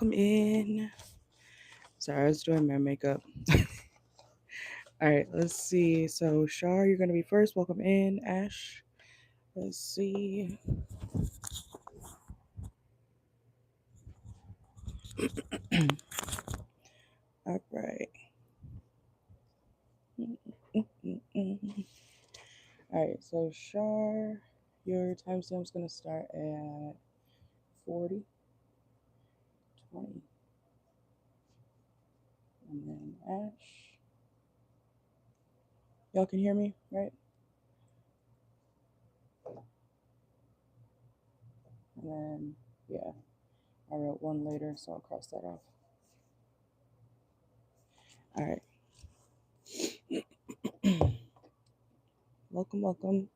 Welcome in. Sorry, I was doing my makeup. All right, let's see. So, Shar, you're going to be first. Welcome in, Ash. Let's see. All right. All right, so Shar, your timestamp's going to start at 40, 20, and then Ash. Y'all can hear me, right? And then, yeah, I wrote one later, so I'll cross that off. All right. Welcome, welcome.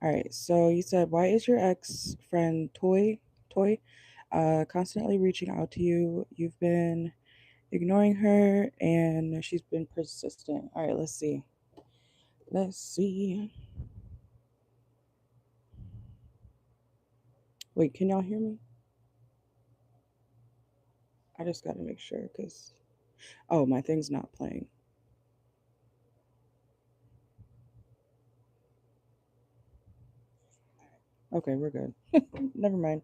All right, so you said, why is your ex friend Toy constantly reaching out to you? You've been ignoring her and she's been persistent. All right, let's see. Let's see. Wait, can y'all hear me? I just got to make sure because, oh, my thing's not playing. Okay, we're good. Never mind.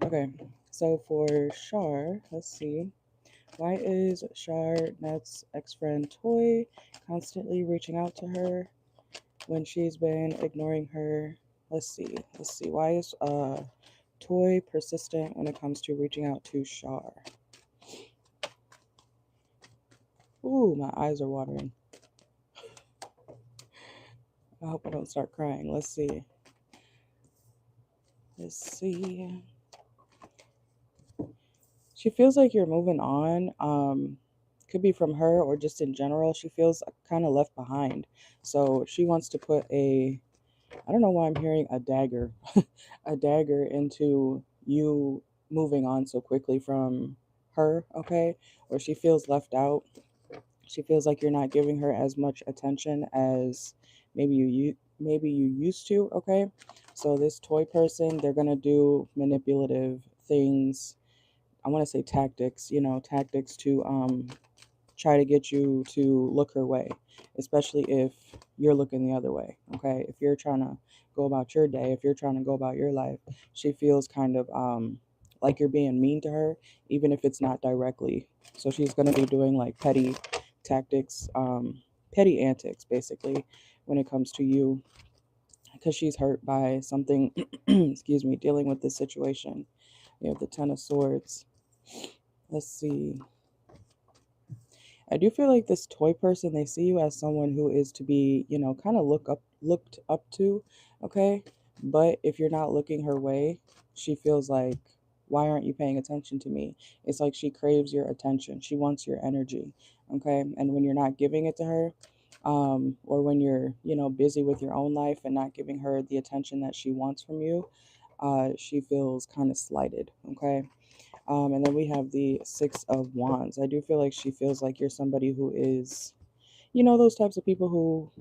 Okay, so for Shar, let's see. Why is Charnet's ex-friend Toy constantly reaching out to her when she's been ignoring her? Let's see. Why is Toy persistent when it comes to reaching out to Char? Ooh, my eyes are watering. I hope I don't start crying. Let's see. She feels like you're moving on. Could be from her or just in general. She feels kind of left behind. So she wants to put I don't know why I'm hearing a dagger, a dagger into you moving on so quickly from her, okay? Or she feels left out. She feels like you're not giving her as much attention as maybe you used to, okay? So this toy person, they're going to do manipulative things. I want to say tactics, tactics to try to get you to look her way, especially if you're looking the other way. Okay. If you're trying to go about your day, if you're trying to go about your life, she feels kind of like you're being mean to her, even if it's not directly. So she's going to be doing like petty tactics, petty antics, basically, when it comes to you, because she's hurt by something, excuse me, dealing with this situation. You have the Ten of Swords. Let's see. I do feel like this toy person, they see you as someone who is to be, kind of looked up to, okay? But if you're not looking her way, she feels like, why aren't you paying attention to me? It's like she craves your attention. She wants your energy, okay? And when you're not giving it to her, or when you're, busy with your own life and not giving her the attention that she wants from you, she feels kind of slighted, okay? And then we have the Six of Wands. I do feel like she feels like you're somebody who is, those types of people who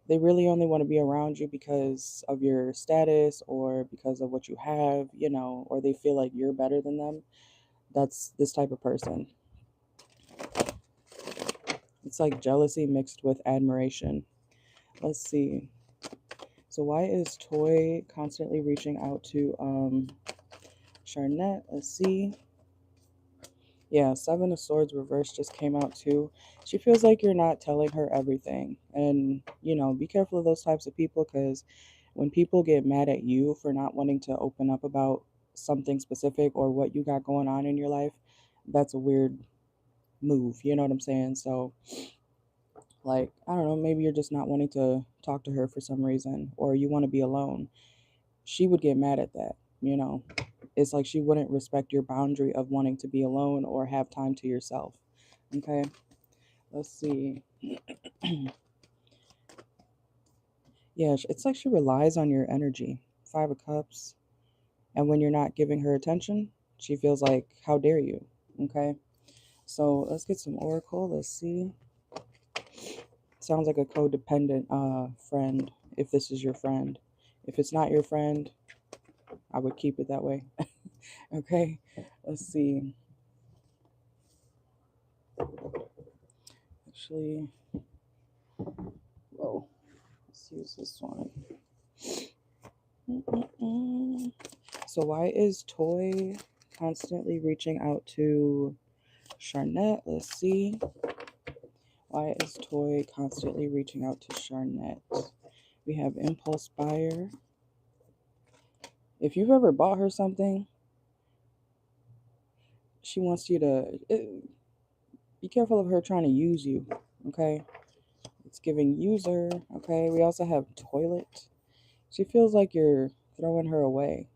they really only want to be around you because of your status or because of what you have, or they feel like you're better than them. That's this type of person. It's like jealousy mixed with admiration. Let's see. So why is Toy constantly reaching out to Charnette? Let's see. Yeah, Seven of Swords reverse just came out too. She feels like you're not telling her everything. And, be careful of those types of people because when people get mad at you for not wanting to open up about something specific or what you got going on in your life, that's a weird move. You know what I'm saying? So, like, I don't know, maybe you're just not wanting to talk to her for some reason or you want to be alone. She would get mad at that. It's like she wouldn't respect your boundary of wanting to be alone or have time to yourself. Okay, let's see. Yeah, it's like she relies on your energy. Five of Cups. And when you're not giving her attention, she feels like, how dare you? Okay, so let's get some Oracle. Let's see. Sounds like a codependent friend if this is your friend. If it's not your friend, I would keep it that way. Okay, let's see. Actually, whoa, let's use this one. So why is Toy constantly reaching out to Charnette? Let's see. Why is Toy constantly reaching out to Charnette? We have Impulse Buyer. If you've ever bought her something, she wants you to be careful of her trying to use you, okay? It's giving user, okay? We also have Toilet. She feels like you're throwing her away.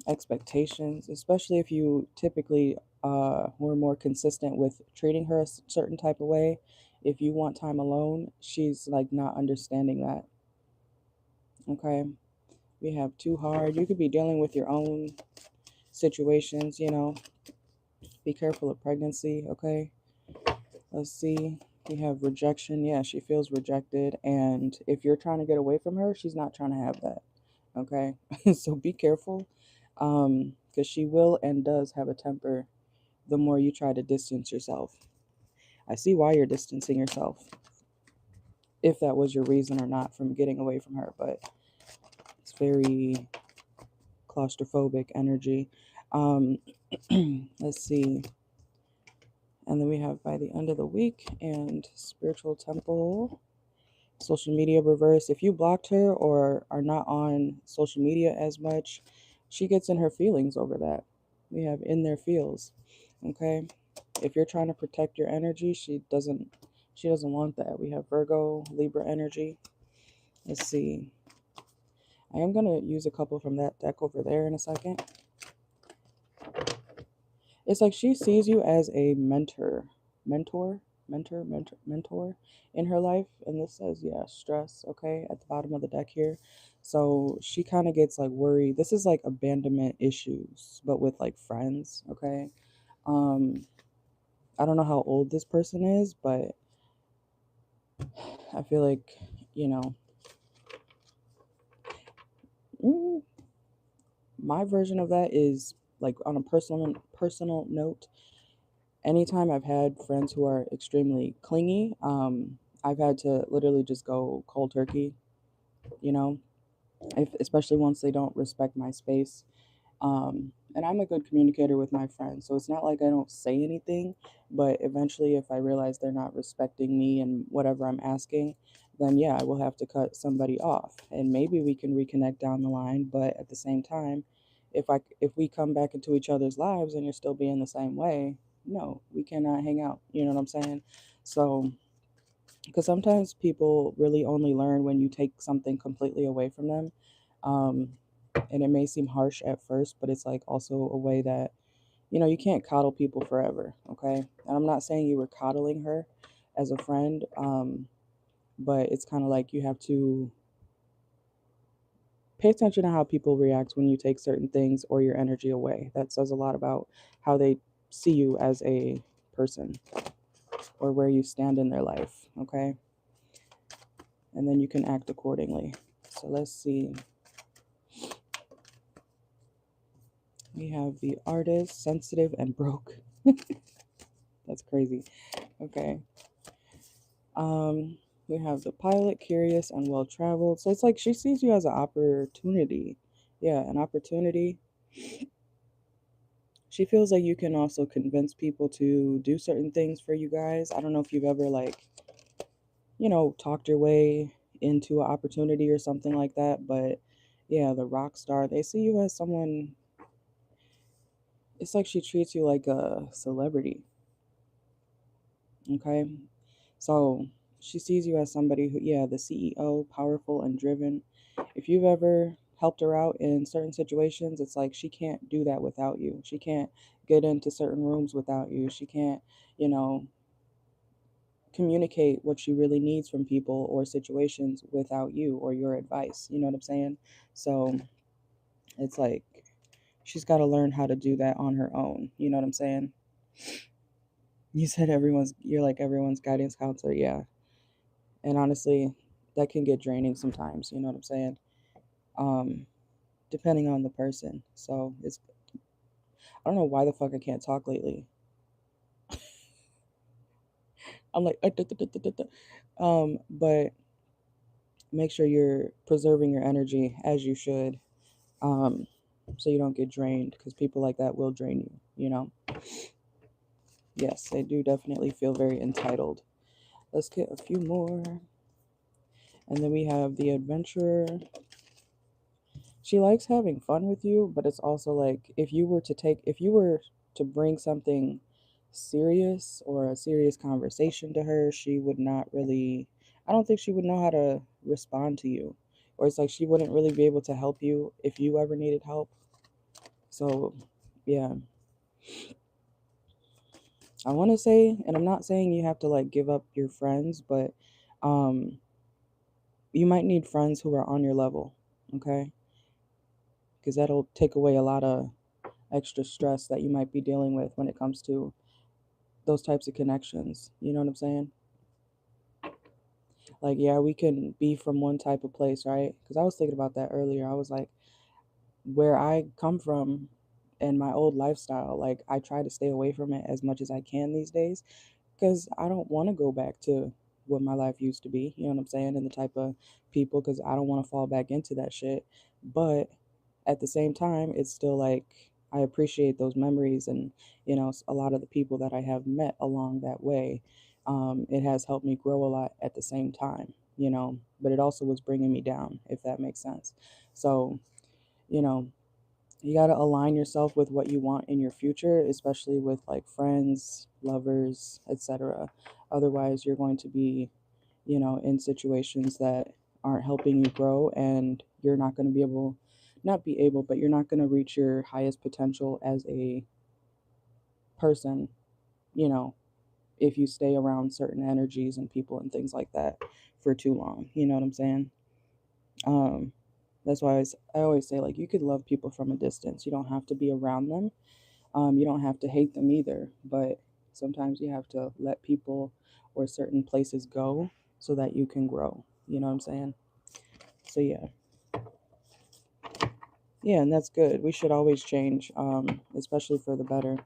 Expectations, especially if you typically were more consistent with treating her a certain type of way. If you want time alone, she's like not understanding that, okay? We have Too Hard. You could be dealing with your own situations, you know. Be careful of pregnancy, okay? Let's see. We have Rejection. Yeah, she feels rejected. And if you're trying to get away from her, she's not trying to have that, okay? So be careful, because she will and does have a temper the more you try to distance yourself. I see why you're distancing yourself, if that was your reason or not from getting away from her, but it's very claustrophobic energy. Let's see. And then we have By the End of the Week and Spiritual Temple. Social media reverse. If you blocked her or are not on social media as much, she gets in her feelings over that. We have In Their Feels. Okay. If you're trying to protect your energy, she doesn't want that. We have Virgo, Libra energy. Let's see. I am gonna use a couple from that deck over there in a second. It's like she sees you as a mentor in her life. And this says, yeah, stress, okay, at the bottom of the deck here. So she kind of gets like worried. This is like abandonment issues, but with like friends, okay? I don't know how old this person is, but I feel like, you know, my version of that is like on a personal note. Anytime I've had friends who are extremely clingy, I've had to literally just go cold turkey, you know, especially once they don't respect my space. And I'm a good communicator with my friends, so it's not like I don't say anything, but eventually, if I realize they're not respecting me and whatever I'm asking, then yeah, I will have to cut somebody off, and maybe we can reconnect down the line. But at the same time, if we come back into each other's lives and you're still being the same way, no, we cannot hang out. You know what I'm saying? So, because sometimes people really only learn when you take something completely away from them. Um, and it may seem harsh at first, but it's like also a way that, you know, you can't coddle people forever, okay? And I'm not saying you were coddling her as a friend, but it's kind of like you have to pay attention to how people react when you take certain things or your energy away. That says a lot about how they see you as a person or where you stand in their life, okay? And then you can act accordingly. So let's see. We have the Artist, Sensitive, and Broke. That's crazy. Okay. We have the Pilot, Curious, and Well-Traveled. So it's like she sees you as an opportunity. Yeah, an opportunity. She feels like you can also convince people to do certain things for you guys. I don't know if you've ever like, you know, talked your way into an opportunity or something like that, but yeah, the rock star, they see you as someone. It's like she treats you like a celebrity. Okay. So she sees you as somebody who, yeah, the CEO, powerful and driven. If you've ever helped her out in certain situations, it's like she can't do that without you. She can't get into certain rooms without you. She can't, you know, communicate what she really needs from people or situations without you or your advice. You know what I'm saying? So it's like she's got to learn how to do that on her own. You know what I'm saying? You said you're like everyone's guidance counselor. Yeah. And honestly, that can get draining sometimes, you know what I'm saying? Depending on the person. So it's, I don't know why the fuck I can't talk lately. I'm like, but make sure you're preserving your energy as you should, so you don't get drained, because people like that will drain you, you know? Yes, they do definitely feel very entitled. Let's get a few more. And then we have the adventurer. She likes having fun with you, but it's also like, if you were to bring something serious or a serious conversation to her, she would not really, I don't think she would know how to respond to you. Or it's like she wouldn't really be able to help you if you ever needed help. So, yeah. I want to say, and I'm not saying you have to like give up your friends, but um you might need friends who are on your level, okay? Because that'll take away a lot of extra stress that you might be dealing with when it comes to those types of connections. You know what I'm saying? Like, yeah, we can be from one type of place, right? Because I was thinking about that earlier. I was like, where I come from and my old lifestyle, like, I try to stay away from it as much as I can these days, because I don't want to go back to what my life used to be, you know what I'm saying? And the type of people, because I don't want to fall back into that shit. But at the same time, it's still like, I appreciate those memories and, you know, a lot of the people that I have met along that way. It has helped me grow a lot at the same time, you know, but it also was bringing me down, if that makes sense. So, you know, you got to align yourself with what you want in your future, especially with like friends, lovers, etc. Otherwise, you're going to be, you know, in situations that aren't helping you grow, and you're not going to be able, not be able, but you're not going to reach your highest potential as a person, you know, if you stay around certain energies and people and things like that for too long. You know what I'm saying? Um, that's why I always say, like, you could love people from a distance. You don't have to be around them. You don't have to hate them either. But sometimes you have to let people or certain places go so that you can grow. You know what I'm saying? So yeah. Yeah, and that's good. We should always change, especially for the better.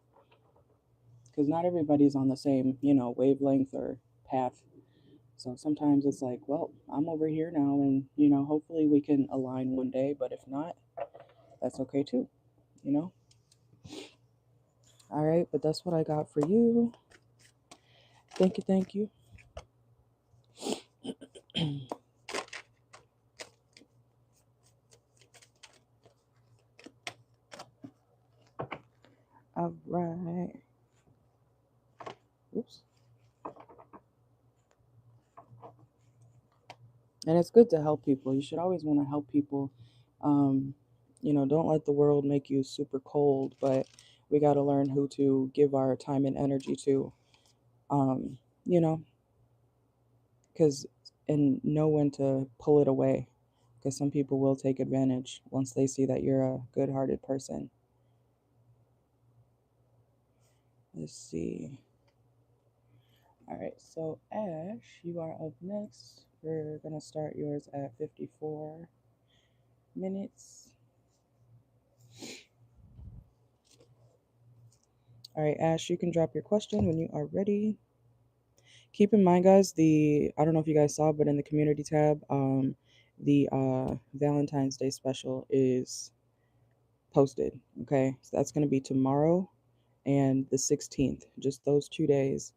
Because not everybody's on the same, you know, wavelength or path. So sometimes it's like, well, I'm over here now, and, you know, hopefully we can align one day. But if not, that's okay too, you know? All right, but that's what I got for you. Thank you, thank you. All right. Oops. And it's good to help people. You should always want to help people. Um, you know, don't let the world make you super cold, but we got to learn who to give our time and energy to. Um, you know, because, and know when to pull it away, because some people will take advantage once they see that you're a good-hearted person. Let's see. All right, so Ash, you are up next. We're gonna start yours at 54 minutes. All right, Ash, you can drop your question when you are ready. Keep in mind, guys, I don't know if you guys saw, but in the community tab, the Valentine's Day special is posted. Okay, so that's gonna be tomorrow and the 16th, just those 2 days.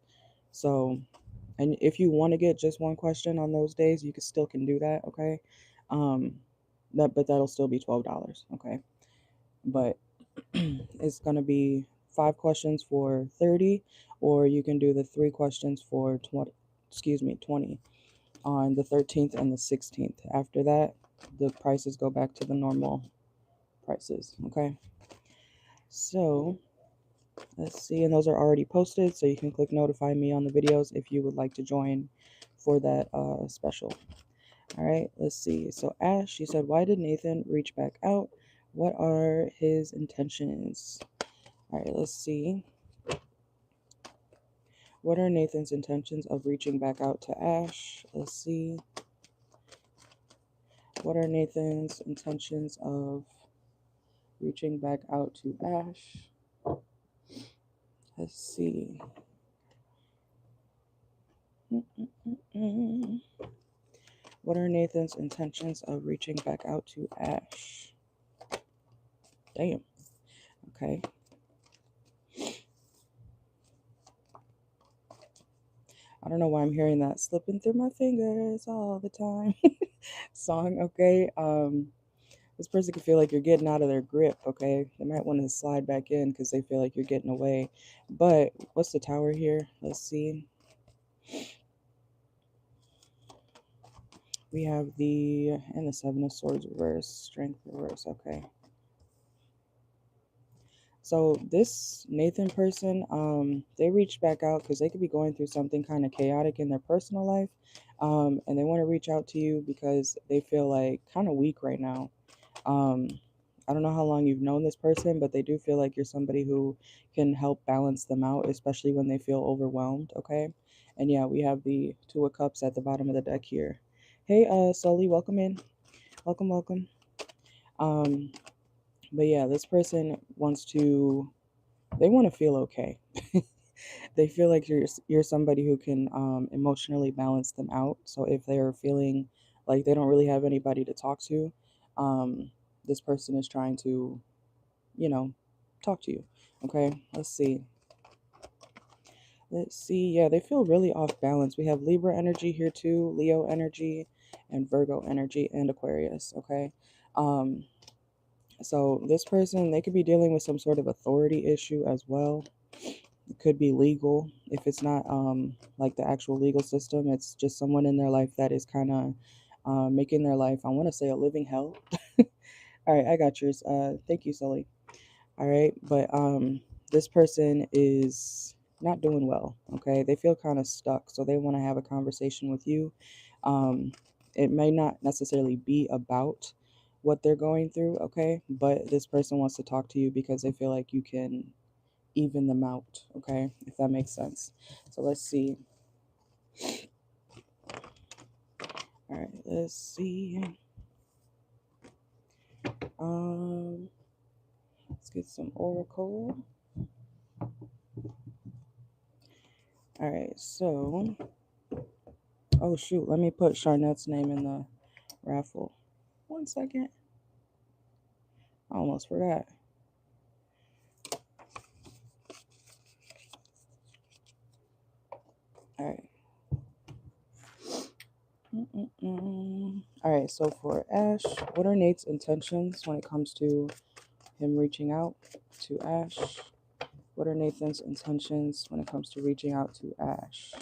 So, and if you want to get just one question on those days, you can do that. Okay, um, but that'll still be $12. Okay, but it's gonna be 5 questions for 30, or you can do the 3 questions for 20. Excuse me, 20 on the 13th and the 16th. After that, the prices go back to the normal prices. Okay, so let's see, and those are already posted, so you can click notify me on the videos if you would like to join for that special. All right, let's see. So Ash, you said, why did Nathan reach back out? What are his intentions? All right, let's see. What are Nathan's intentions of reaching back out to Ash? Let's see. What are Nathan's intentions of reaching back out to Ash? Let's see. What are Nathan's intentions of reaching back out to Ash? Damn. Okay. I don't know why I'm hearing that slipping through my fingers all the time song. Okay. This person can feel like you're getting out of their grip. Okay. They might want to slide back in because they feel like you're getting away. But what's the Tower here? Let's see. We have the Seven of Swords reverse, Strength reverse. Okay. So this Nathan person, they reached back out because they could be going through something kind of chaotic in their personal life. And they want to reach out to you because they feel like kind of weak right now. I don't know how long you've known this person, but they do feel like you're somebody who can help balance them out, especially when they feel overwhelmed. Okay. And yeah, we have the Two of Cups at the bottom of the deck here. Hey, Sully, welcome in. Welcome, welcome. But yeah, this person they want to feel okay. They feel like you're somebody who can emotionally balance them out. So if they're feeling like they don't really have anybody to talk to, this person is trying to, you know, talk to you. Okay, let's see. Let's see. Yeah, they feel really off balance. We have Libra energy here too, Leo energy, and Virgo energy, and Aquarius. Okay. Um, so this person, they could be dealing with some sort of authority issue as well. It could be legal. If it's not like the actual legal system, it's just someone in their life that is kind of making their life, I want to say, a living hell. All right, I got yours. Thank you, Sully. All right, but this person is not doing well. Okay, they feel kind of stuck, so they want to have a conversation with you. Um, it may not necessarily be about what they're going through, okay, but this person wants to talk to you because they feel like you can even them out, okay, if that makes sense. So let's see. All right, let's see. Let's get some oracle. All right, so oh shoot, let me put Charnette's name in the raffle. 1 second. I almost forgot. All right. All right, so for Ash, what are Nate's intentions when it comes to him reaching out to Ash? What are Nathan's intentions when it comes to reaching out to Ash?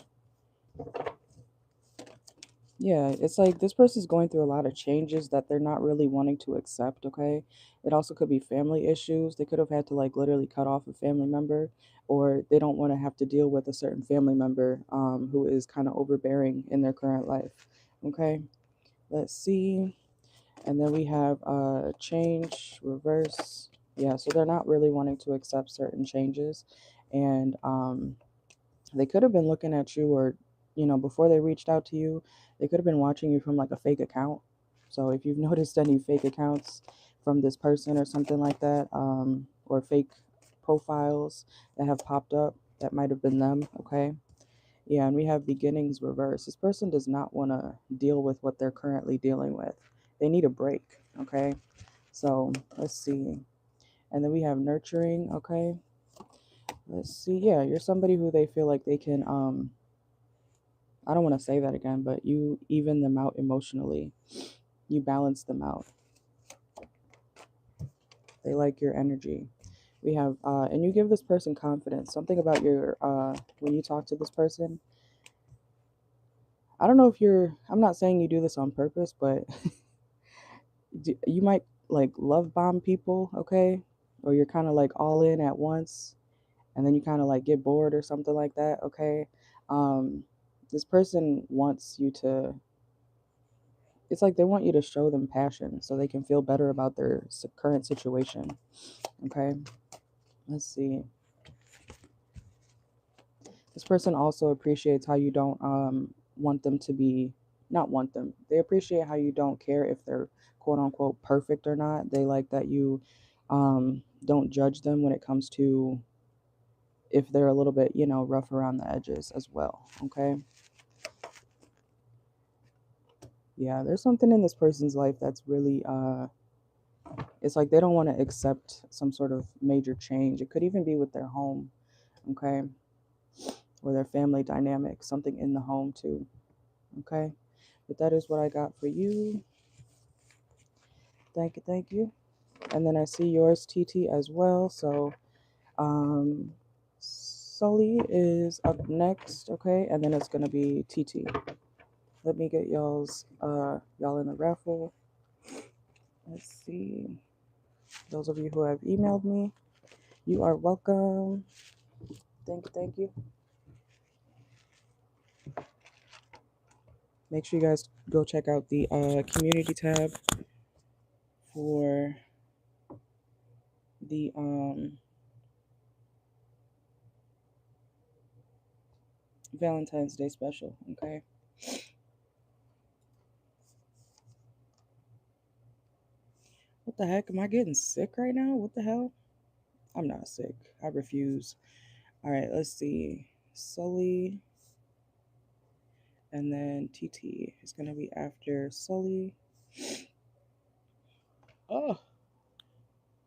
Yeah, it's like this person's going through a lot of changes that they're not really wanting to accept, okay? It also could be family issues. They could have had to like literally cut off a family member, or they don't want to have to deal with a certain family member who is kind of overbearing in their current life. Okay, let's see. And then we have change, reverse. Yeah, so they're not really wanting to accept certain changes. And they could have been looking at you, or before they reached out to you, they could have been watching you from like a fake account. So if you've noticed any fake accounts from this person or something like that, or fake profiles that have popped up, that might have been them. Okay. Yeah, and we have beginnings reverse. This person does not want to deal with what they're currently dealing with. They need a break. Okay, so let's see. And then we have nurturing. Okay, let's see. Yeah, you're somebody who they feel like they can I don't want to say that again, but you even them out emotionally. You balance them out. They like your energy. We have and you give this person confidence. Something about your when you talk to this person. I don't know if I'm not saying you do this on purpose, but you might like love bomb people, okay? Or you're kind of like all in at once, and then you kind of like get bored or something like that, okay? Um, this person wants you to, it's like they want you to show them passion so they can feel better about their current situation, okay? Let's see. This person also appreciates how you don't want them to be, not want them. They appreciate how you don't care if they're quote unquote perfect or not. They like that you don't judge them when it comes to if they're a little bit, rough around the edges as well. Okay. Yeah, there's something in this person's life that's really it's like they don't want to accept some sort of major change. It could even be with their home, okay, or their family dynamic, something in the home too, okay. But that is what I got for you. Thank you, thank you. And then I see yours, TT, as well. So Sully is up next, okay, and then it's gonna be TT. Let me get y'all in the raffle. Let's see. Those of you who have emailed me, you are welcome. Thank you, thank you. Make sure you guys go check out the community tab for the Valentine's Day special, okay? What the heck? Am I getting sick right now? What the hell? I'm not sick. I refuse. All right, let's see. Sully. And then TT is going to be after Sully. Oh.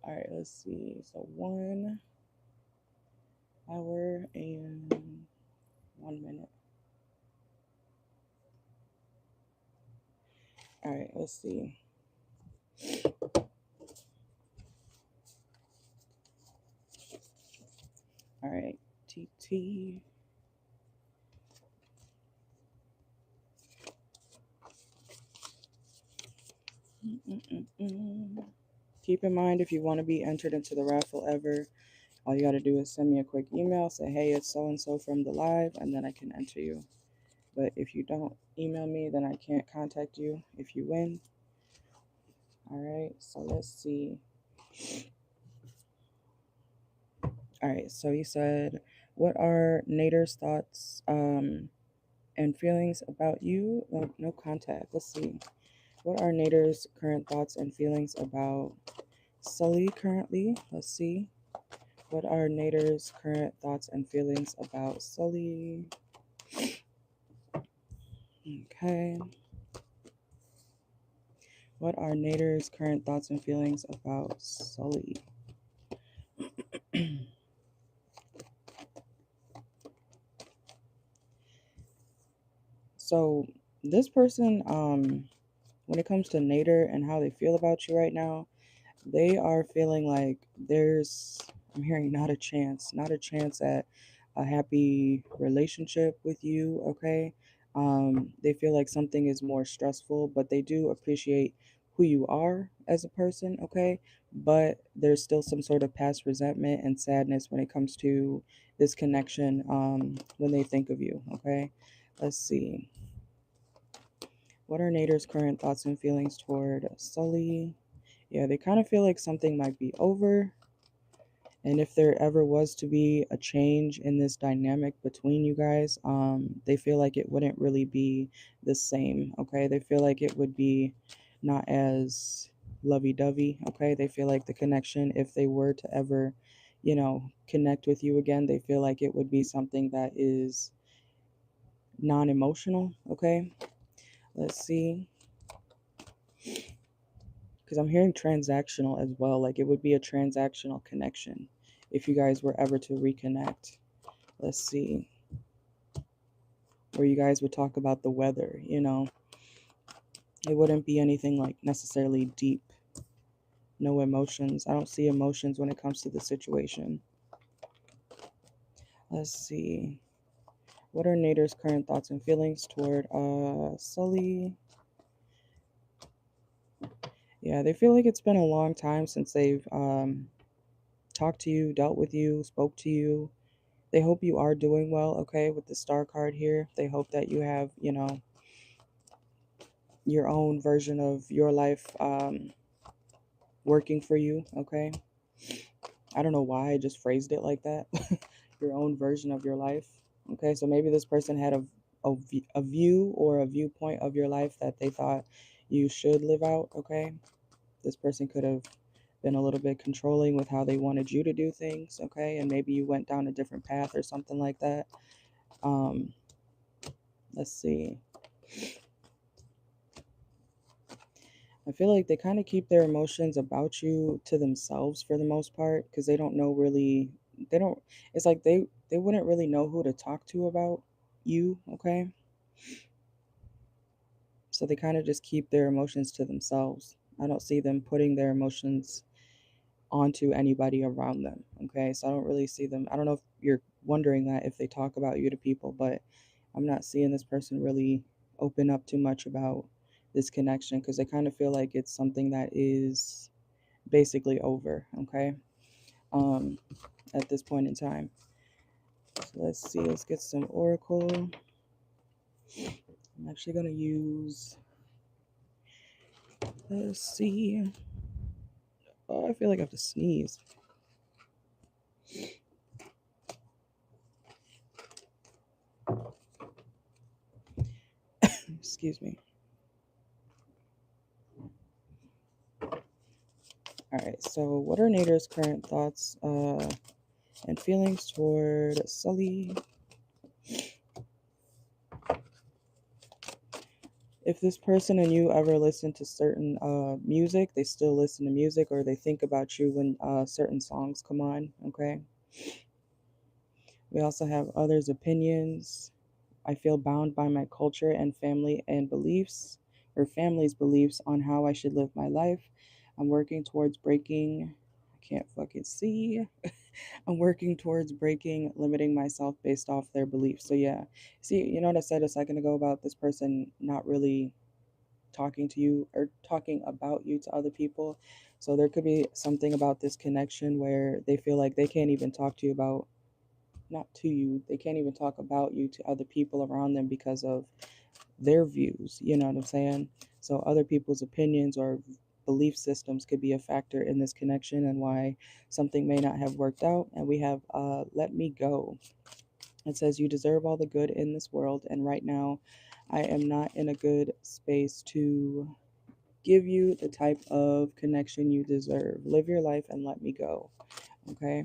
All right, let's see. So 1 hour and 1 minute. All right, let's see. All right, TT. Keep in mind, if you want to be entered into the raffle ever, all you got to do is send me a quick email, say, hey, it's so-and-so from the live, and then I can enter you. But if you don't email me, then I can't contact you if you win. All right, so let's see. All right, so you said, what are Nader's thoughts and feelings about you? No contact. Let's see. What are Nader's current thoughts and feelings about Sully currently? Let's see. What are Nader's current thoughts and feelings about Sully? Okay. What are Nader's current thoughts and feelings about Sully? So this person, when it comes to Nader and how they feel about you right now, they are feeling like I'm hearing not a chance at a happy relationship with you, okay? They feel like something is more stressful, but they do appreciate who you are as a person, okay? But there's still some sort of past resentment and sadness when it comes to this connection when they think of you, okay? Let's see. What are Nader's current thoughts and feelings toward Sully? Yeah, they kind of feel like something might be over. And if there ever was to be a change in this dynamic between you guys, they feel like it wouldn't really be the same. Okay. They feel like it would be not as lovey dovey. Okay. They feel like the connection, if they were to ever, connect with you again, they feel like it would be something that is non emotional. Okay. Let's see. Because I'm hearing transactional as well. Like it would be a transactional connection if you guys were ever to reconnect. Let's see. Where you guys would talk about the weather, It wouldn't be anything like necessarily deep. No emotions. I don't see emotions when it comes to the situation. Let's see. What are Nader's current thoughts and feelings toward Sully? Yeah, they feel like it's been a long time since they've talked to you, dealt with you, spoke to you. They hope you are doing well, okay, with the star card here. They hope that you have, your own version of your life working for you, okay? I don't know why I just phrased it like that. Your own version of your life. Okay, so maybe this person had a a view or a viewpoint of your life that they thought you should live out, okay? This person could have been a little bit controlling with how they wanted you to do things, okay? And maybe you went down a different path or something like that. Let's see. I feel like they kind of keep their emotions about you to themselves for the most part, because they don't know really, they don't, it's like they wouldn't really know who to talk to about you, okay? So they kind of just keep their emotions to themselves. I don't see them putting their emotions onto anybody around them, okay? So I don't really see them. I don't know if you're wondering that if they talk about you to people, but I'm not seeing this person really open up too much about this connection, because they kind of feel like it's something that is basically over, okay? um at this point in time. So let's see, let's get some oracle. I'm actually going to use, let's see, oh, I feel like I have to sneeze. Excuse me. All right, so what are Nader's current thoughts and feelings toward Sully? If this person and you ever listen to certain music, they still listen to music, or they think about you when certain songs come on, okay? We also have others' opinions. I feel bound by my culture and family and beliefs, or family's beliefs on how I should live my life. I'm working towards breaking, I can't fucking see. I'm working towards breaking, limiting myself based off their beliefs. So, yeah. See, you know what I said a second ago about this person not really talking to you or talking about you to other people? So, there could be something about this connection where they feel like they can't even talk to you about, not to you, they can't even talk about you to other people around them because of their views. You know what I'm saying? So, other people's opinions or belief systems could be a factor in this connection and why something may not have worked out. And we have let me go. It says, you deserve all the good in this world, and right now I am not in a good space to give you the type of connection you deserve. Live your life and let me go. Okay.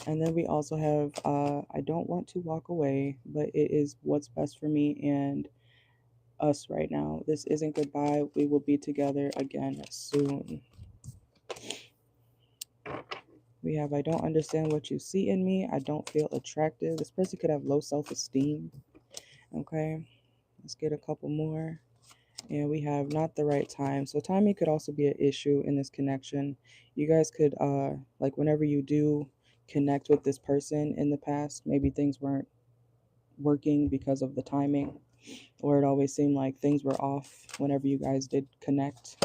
And then we also have, I don't want to walk away, but it is what's best for me and us right now. This isn't goodbye. We will be together again soon. We have, I don't understand what you see in me. I don't feel attractive. This person could have low self-esteem. Okay. Let's get a couple more. And we have not the right time. So timing could also be an issue in this connection. You guys could, like whenever you do connect with this person in the past, maybe things weren't working because of the timing, or it always seemed like things were off whenever you guys did connect.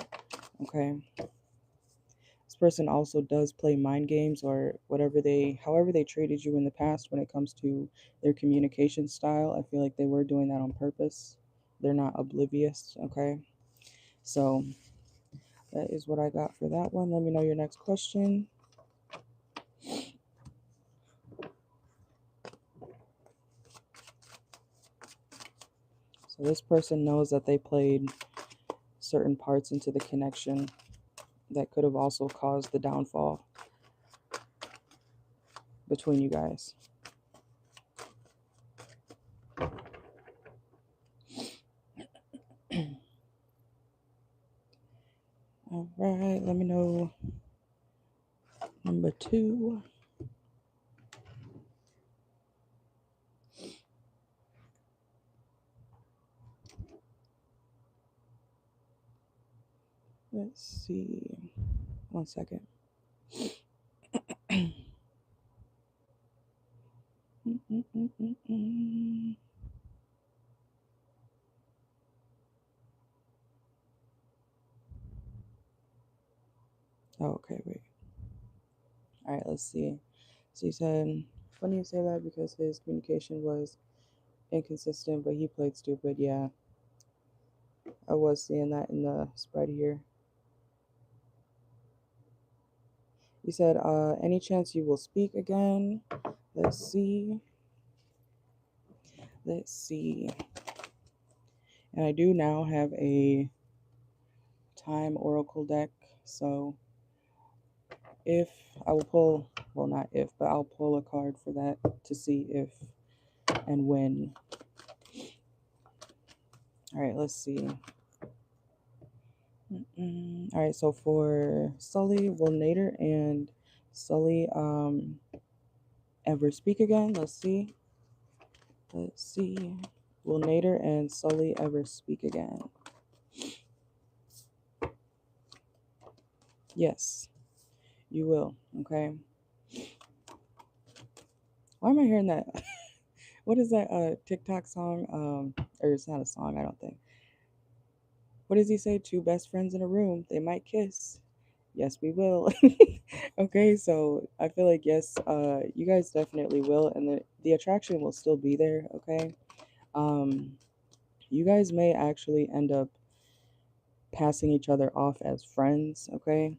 Okay. This person also does play mind games, or however they treated you in the past when it comes to their communication style. I feel like they were doing that on purpose. They're not oblivious. Okay. So that is what I got for that one. Let me know your next question. So this person knows that they played certain parts into the connection that could have also caused the downfall between you guys. All right, let me know number 2. Let's see. 1 second. Oh, okay, wait. All right, let's see. So you said, funny you say that because his communication was inconsistent, but he played stupid. Yeah, I was seeing that in the spread here. You said, any chance you will speak again? Let's see. Let's see. And I do now have a time oracle deck. So if I will pull, well, not if, but I'll pull a card for that to see if and when. All right, let's see. All right, so for Sully, will Nader and Sully ever speak again? Let's see. Let's see. Will Nader and Sully ever speak again? Yes, you will. Okay. Why am I hearing that? What is that TikTok song? Or it's not a song, I don't think. What does he say? Two best friends in a room, they might kiss. Yes, we will. Okay, so I feel like yes, you guys definitely will, and the attraction will still be there. Okay, um, you guys may actually end up passing each other off as friends. Okay,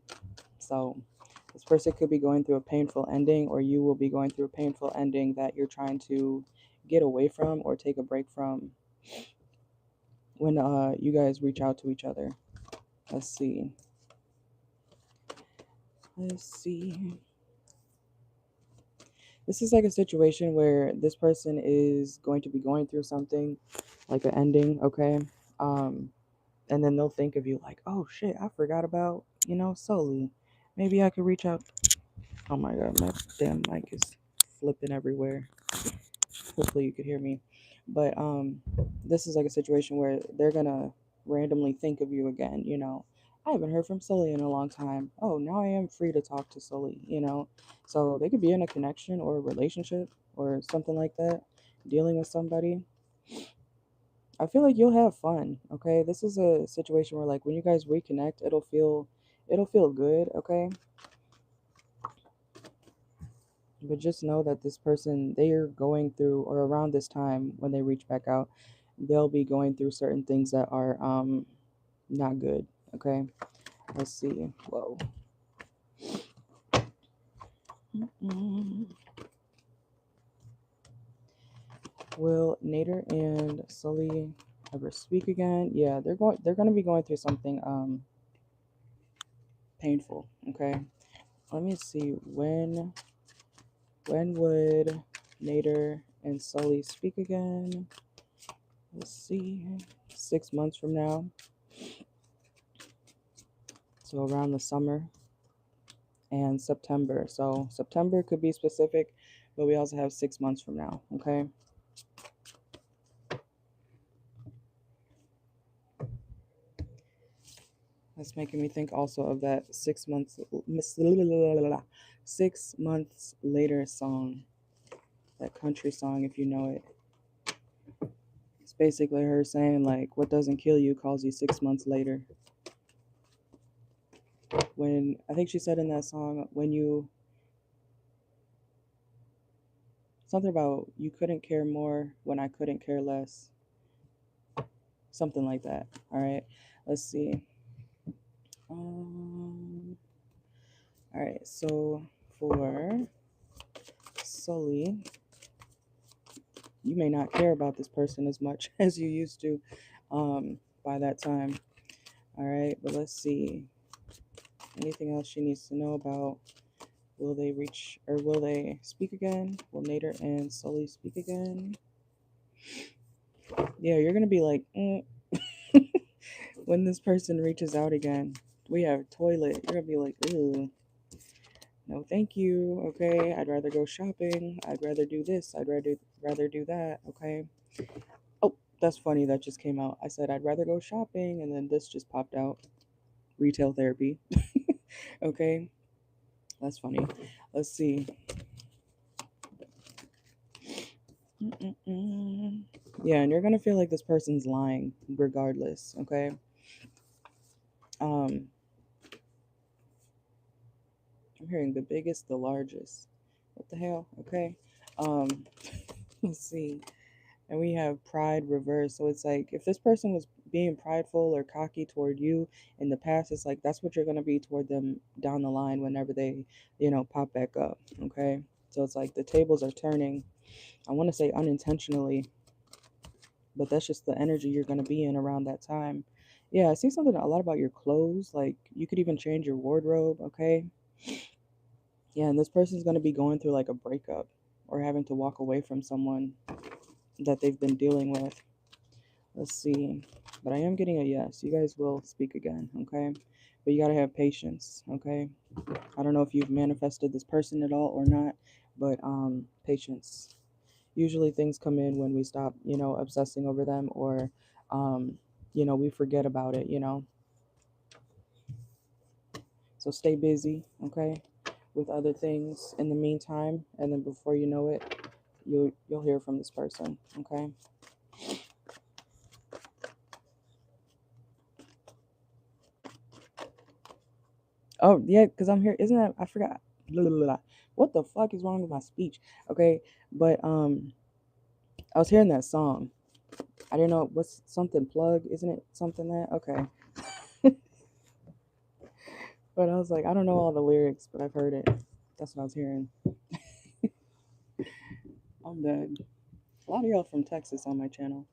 so this person could be going through a painful ending, or you will be going through a painful ending that you're trying to get away from or take a break from when you guys reach out to each other. Let's see. Let's see. This is like a situation where this person is going to be going through something like an ending, okay? Um, and then they'll think of you like, oh shit, I forgot about, Sully. Maybe I could reach out. Oh my god, my damn mic is flipping everywhere. Hopefully you could hear me. But this is like a situation where they're gonna randomly think of you again. I haven't heard from Sully in a long time. Oh, now I am free to talk to Sully. So they could be in a connection or a relationship or something like that, dealing with somebody. I feel like you'll have fun, okay? This is a situation where like when you guys reconnect, it'll feel good, okay? But just know that this person, they are going through, or around this time when they reach back out, they'll be going through certain things that are not good. Okay, let's see. Whoa. Mm-mm. Will Nader and Sully ever speak again? Yeah, they're gonna be going through something painful. Okay, let me see. When would Nader and Sully speak again? Let's see. 6 months from now. So around the summer and September. So September could be specific, but we also have 6 months from now. Okay. That's making me think also of that 6 months, 6 months later song, that country song, if you know it. It's basically her saying like, what doesn't kill you calls you 6 months later. When I think she said in that song, something about you couldn't care more when I couldn't care less. Something like that. All right. Let's see. All right. So for Sully, you may not care about this person as much as you used to by that time. All right. But let's see. Anything else she needs to know about? Will they reach or will they speak again? Will Nader and Sully speak again? Yeah, you're going to be like, when this person reaches out again. We have toilet. You're going to be like, ew. No, thank you. Okay, I'd rather go shopping. I'd rather do this. I'd rather do that. Okay. Oh, that's funny. That just came out. I said I'd rather go shopping, and then this just popped out. Retail therapy. Okay, that's funny. Let's see. Mm-mm-mm. Yeah, and you're gonna feel like this person's lying, regardless. Okay. Um, I'm hearing the biggest, the largest. What the hell? Okay. Um, let's see. And we have pride reversed. So it's like if this person was being prideful or cocky toward you in the past, it's like that's what you're going to be toward them down the line whenever they, pop back up. Okay. So it's like the tables are turning. I want to say unintentionally. but that's just the energy you're going to be in around that time. Yeah, I see something a lot about your clothes. Like you could even change your wardrobe, okay? Yeah, and this person's going to be going through like a breakup or having to walk away from someone that they've been dealing with. Let's see. But I am getting a yes. You guys will speak again, okay? But you got to have patience, okay? I don't know if you've manifested this person at all or not, but patience. Usually things come in when we stop, obsessing over them, or um, we forget about it, So stay busy, okay, with other things in the meantime, and then before you know it, you'll hear from this person, okay? Oh yeah, because I'm here. Isn't that I forgot? Blah, blah, blah. What the fuck is wrong with my speech? Okay, but I was hearing that song. I didn't know what's something plug, isn't it? Something that okay. But I was like, I don't know all the lyrics, but I've heard it. That's what I was hearing. I'm dead. A lot of y'all from Texas on my channel.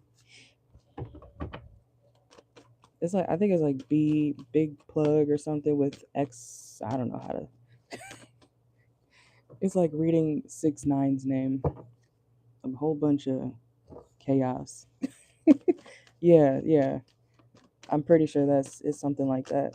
It's like I think it's like B big plug or something with X. I don't know how to. It's like reading 6ix9ine's name. A whole bunch of chaos. Yeah, yeah. I'm pretty sure it's something like that.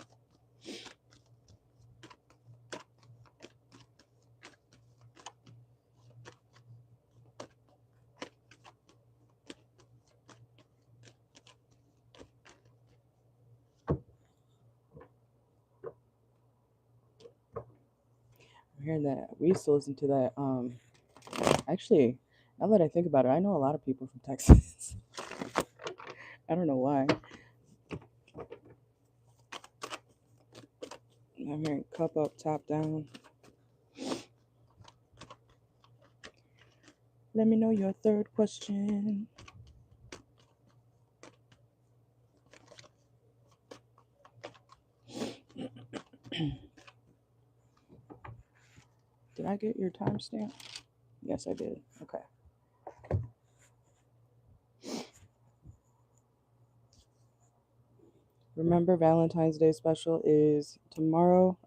I'm hearing that. We used to listen to that. Actually, now that I think about it, I know a lot of people from Texas. I don't know why. I'm hearing cup up, top down. Let me know your third question. Did I get your timestamp? Yes, I did. Okay. Remember, Valentine's Day special is tomorrow.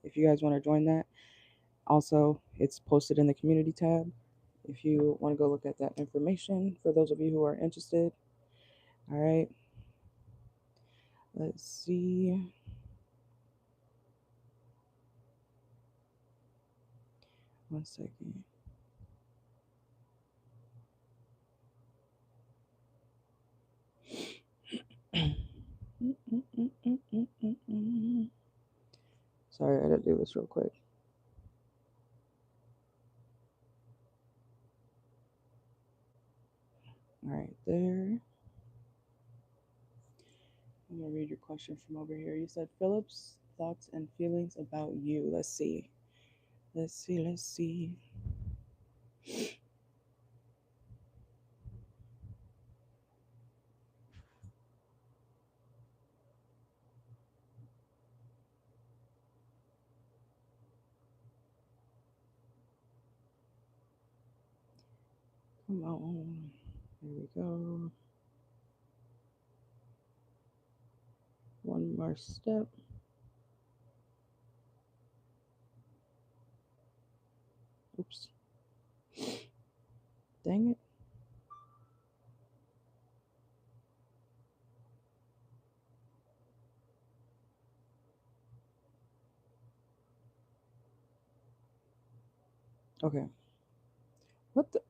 If you guys want to join that, also it's posted in the community tab. If you want to go look at that information, for those of you who are interested. All right. Let's see. One second. Sorry, I gotta do this real quick. All right, there. I'm gonna read your question from over here. You said Philip's thoughts and feelings about you. Let's see. Let's see. Let's see. Come on. Here we go. One more step. Oops. Dang it. Okay. What the?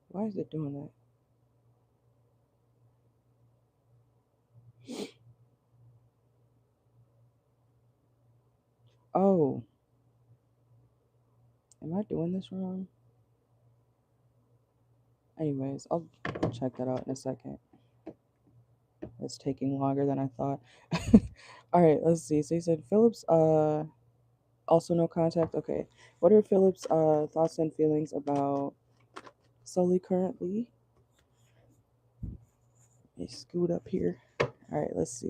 Why is it doing that? Oh, am I doing this wrong? Anyways, I'll check that out in a second. It's taking longer than I thought. All right, let's see. So you said Philip's also no contact. Okay. What are Philip's thoughts and feelings about Sully currently? Let me scoot up here. All right, let's see.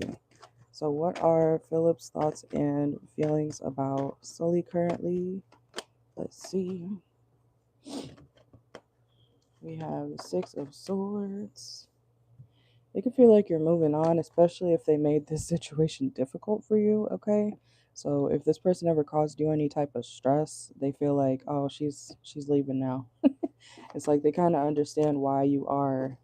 So what are Philip's thoughts and feelings about Sully currently? Let's see. We have the Six of Swords. They can feel like you're moving on, especially if they made this situation difficult for you, okay? So if this person ever caused you any type of stress, they feel like, oh, she's leaving now. It's like they kind of understand why you are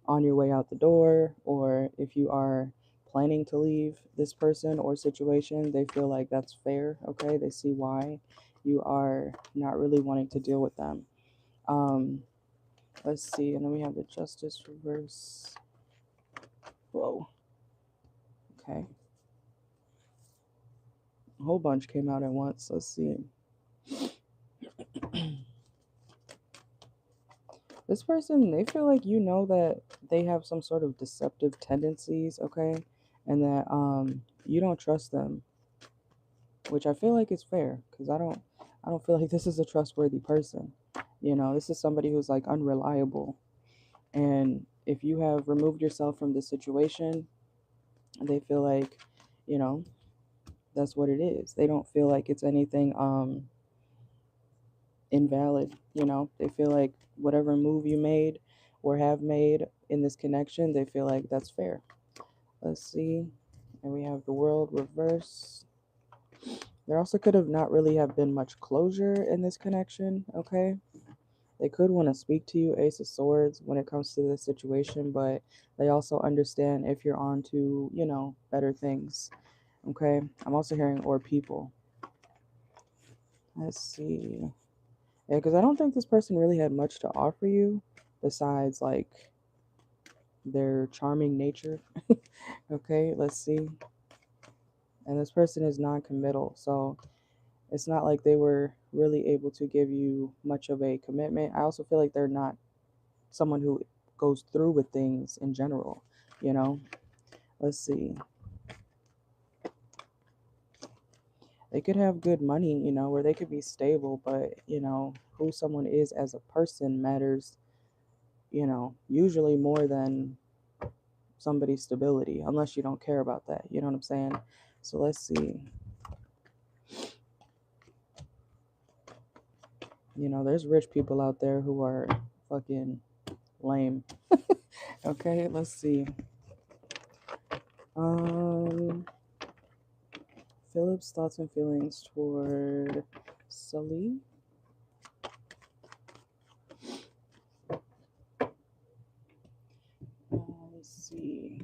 on your way out the door, or if you are planning to leave this person or situation, they feel like that's fair, okay? They see why you are not really wanting to deal with them. Let's see, and then we have the Justice reverse. Whoa. Okay. A whole bunch came out at once. Let's see. This person, they feel like you know that they have some sort of deceptive tendencies, okay? And that you don't trust them, which I feel like is fair because I don't feel like this is a trustworthy person. You know, this is somebody who's like unreliable. And if you have removed yourself from this situation, they feel like, you know, that's what it is. They don't feel like it's anything invalid, you know. They feel like whatever move you made or have made in this connection, they feel like that's fair. Let's see. And we have the World reverse. There also could have not really have been much closure in this connection, okay? They could want to speak to you, Ace of Swords, when it comes to this situation, but they also understand if you're on to, you know, better things, okay? I'm also hearing or people. Let's see. Yeah, because I don't think this person really had much to offer you besides like their charming nature. Okay, let's see. And this person is non-committal, so it's not like they were really able to give you much of a commitment. I also feel like they're not someone who goes through with things in general, you know. Let's see. They could have good money, you know, where they could be stable, but you know, who someone is as a person matters, you know, usually more than somebody's stability, unless you don't care about that. You know what I'm saying? So let's see. You know, there's rich people out there who are fucking lame. Okay, let's see. Philip's thoughts and feelings toward Sully. Let's see.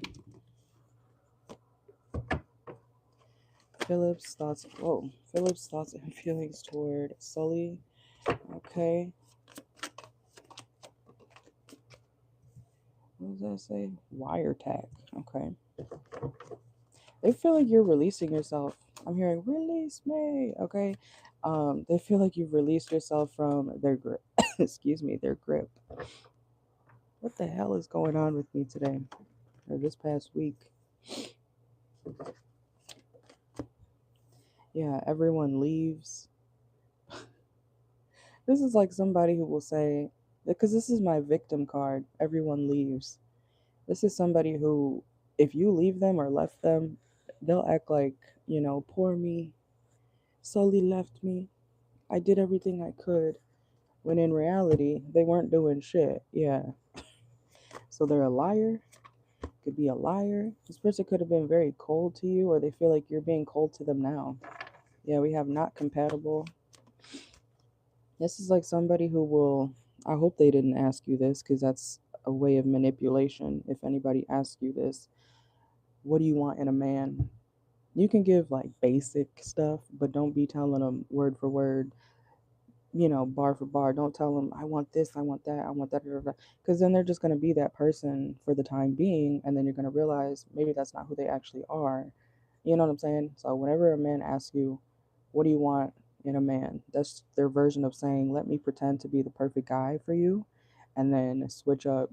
Philip's thoughts. Whoa. Philip's thoughts and feelings toward Sully. Okay. What does that say? Wiretap. Okay. They feel like you're releasing yourself. I'm hearing release me. Okay. They feel like you've released yourself from their grip. Excuse me, their grip. What the hell is going on with me today? Or this past week? Yeah, everyone leaves. This is like somebody who will say, because this is my victim card, everyone leaves. This is somebody who, if you leave them or left them, they'll act like, you know, poor me, Sully left me. I did everything I could. When in reality, they weren't doing shit. Yeah. So they're a liar. Could be a liar. This person could have been very cold to you, or they feel like you're being cold to them now. Yeah, we have not compatible. This is like somebody who will, I hope they didn't ask you this because that's a way of manipulation. If anybody asks you this, what do you want in a man? You can give like basic stuff, but don't be telling them word for word, you know, bar for bar. Don't tell them, I want this, I want that, I want that, because then they're just going to be that person for the time being. And then you're going to realize maybe that's not who they actually are. You know what I'm saying? So whenever a man asks you, what do you want in a man? That's their version of saying, let me pretend to be the perfect guy for you and then switch up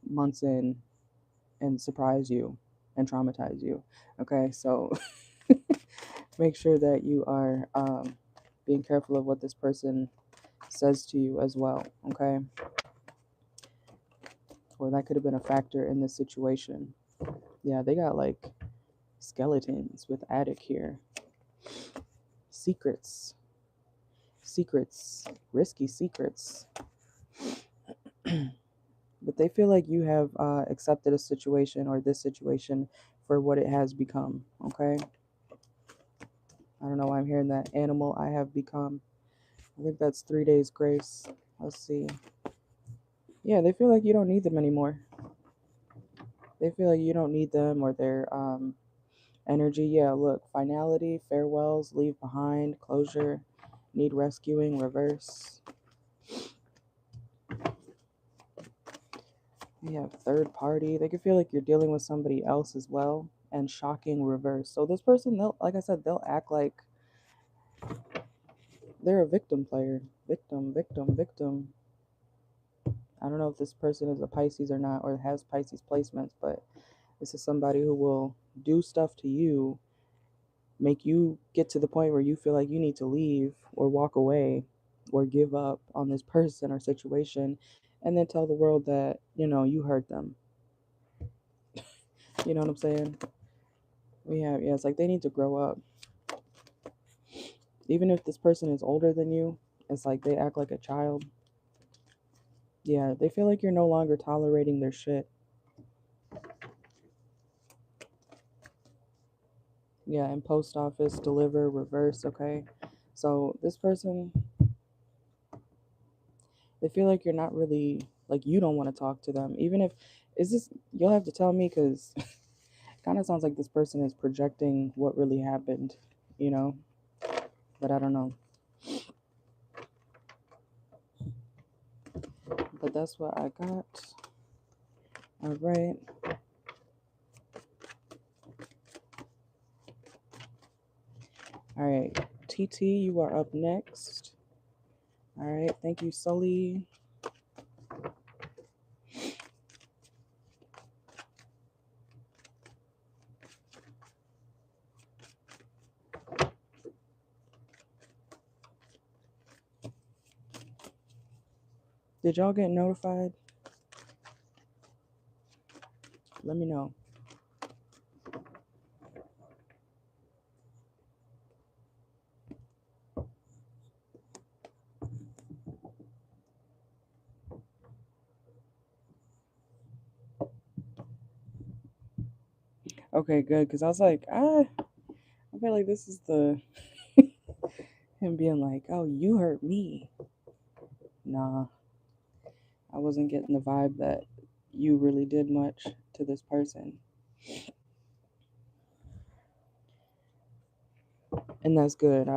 months in and surprise you and traumatize you. Okay, so make sure that you are being careful of what this person says to you as well. Okay, or that could have been a factor in this situation. Yeah, they got like skeletons with attic here. Secrets secrets, risky secrets. But they feel like you have accepted a situation or this situation for what it has become, okay? I don't know why I'm hearing that. Animal I have become. I think that's 3 days grace. Let's see. Yeah, they feel like you don't need them anymore. They feel like you don't need them or their energy. Yeah, look, finality, farewells, leave behind, closure, need rescuing, reverse. We have third party. They could feel like you're dealing with somebody else as well. And shocking, reverse. So this person, they'll, like I said, they'll act like they're a victim player. Victim, victim, victim. I don't know if this person is a Pisces or not, or has Pisces placements, but this is somebody who will do stuff to you, make you get to the point where you feel like you need to leave or walk away or give up on this person or situation, and then tell the world that, you hurt them. You know what I'm saying? Yeah, it's like they need to grow up. Even if this person is older than you, it's like they act like a child. Yeah, they feel like you're no longer tolerating their shit. Yeah, and post office, deliver, reverse, okay? So this person, they feel like you're not really, like you don't want to talk to them. Even if, is this, you'll have to tell me because it kind of sounds like this person is projecting what really happened, you know? But I don't know. But that's what I got. All right. All right. TT, you are up next. All right. Thank you, Sully. Did y'all get notified? Let me know. Okay, good. Because I was like, I feel like this is the him being like, oh, you hurt me. Nah, I wasn't getting the vibe that you really did much to this person. And that's good.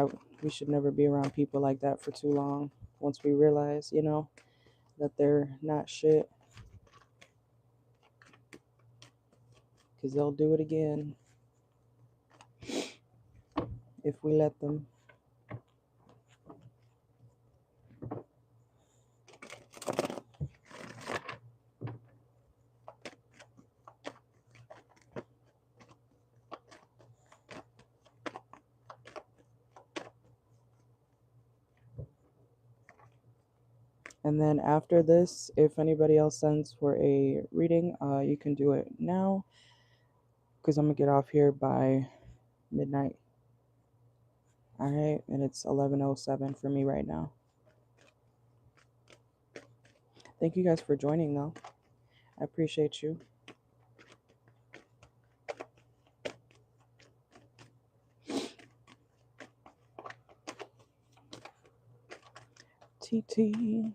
We should never be around people like that for too long. Once we realize, that they're not shit, because they'll do it again if we let them. And then after this, if anybody else sends for a reading, you can do it now, because I'm gonna get off here by midnight. All right, and it's 11:07 for me right now. Thank you guys for joining, though. I appreciate you. TT.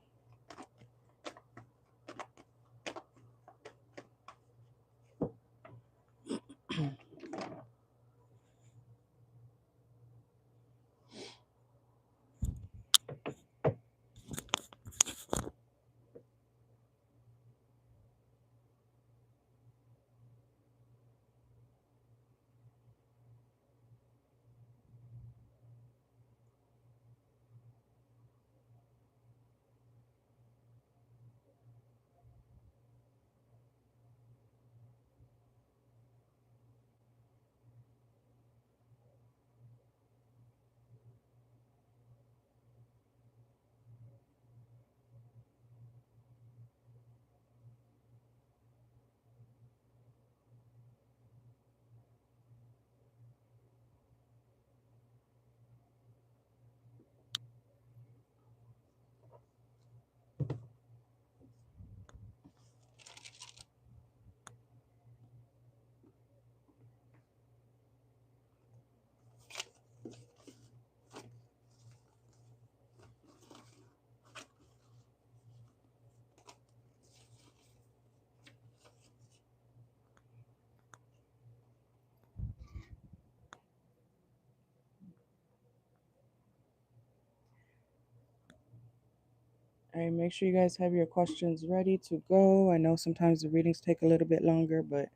All right, make sure you guys have your questions ready to go. I know sometimes the readings take a little bit longer, but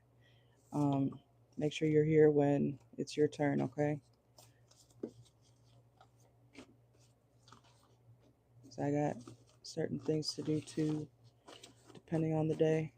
um, make sure you're here when it's your turn, okay? So I got certain things to do too, depending on the day.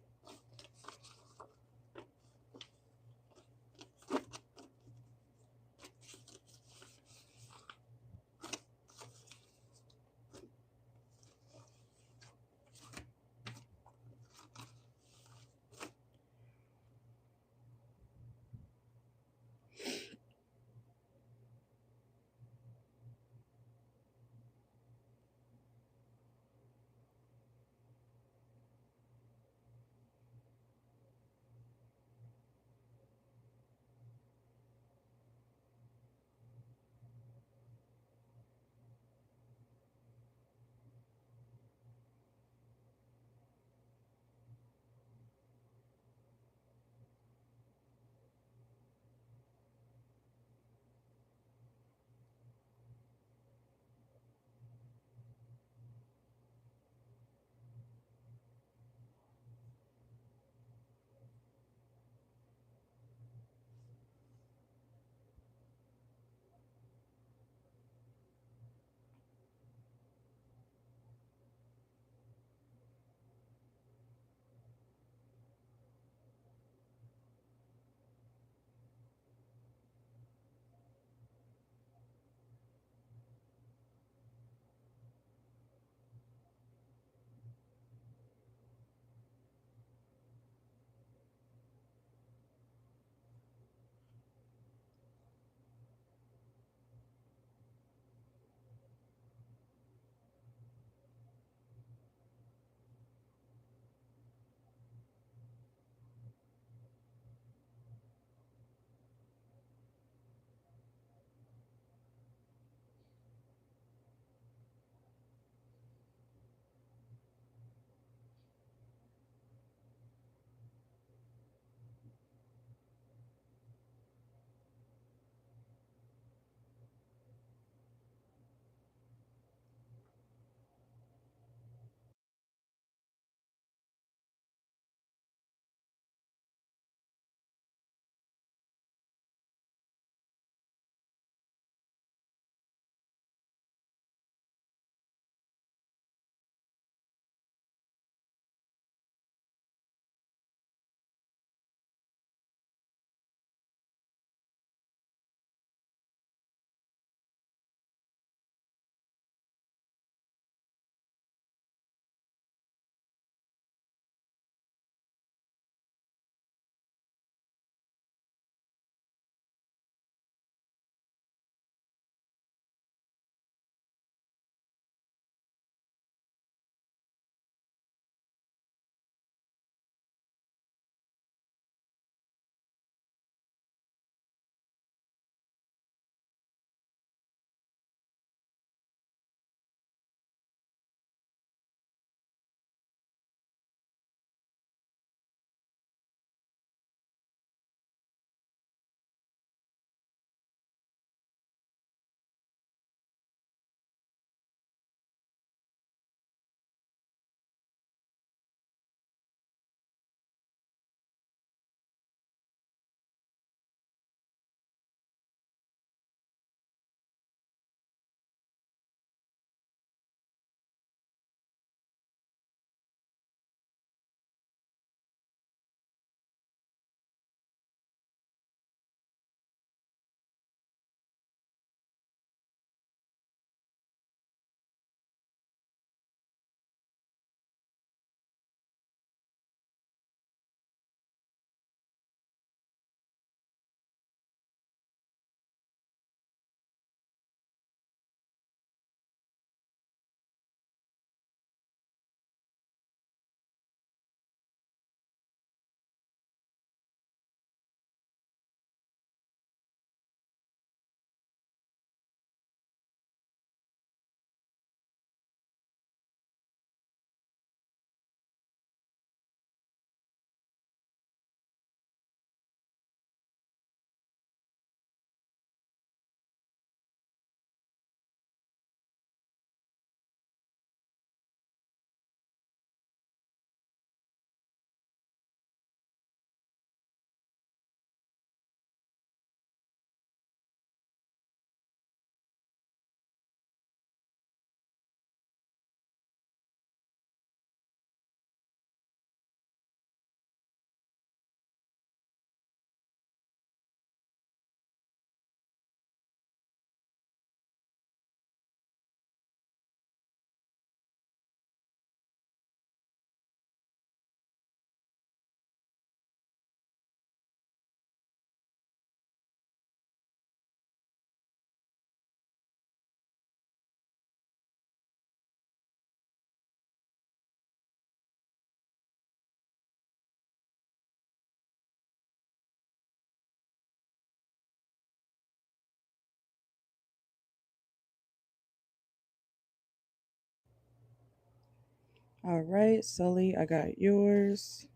All right, Sully, I got yours.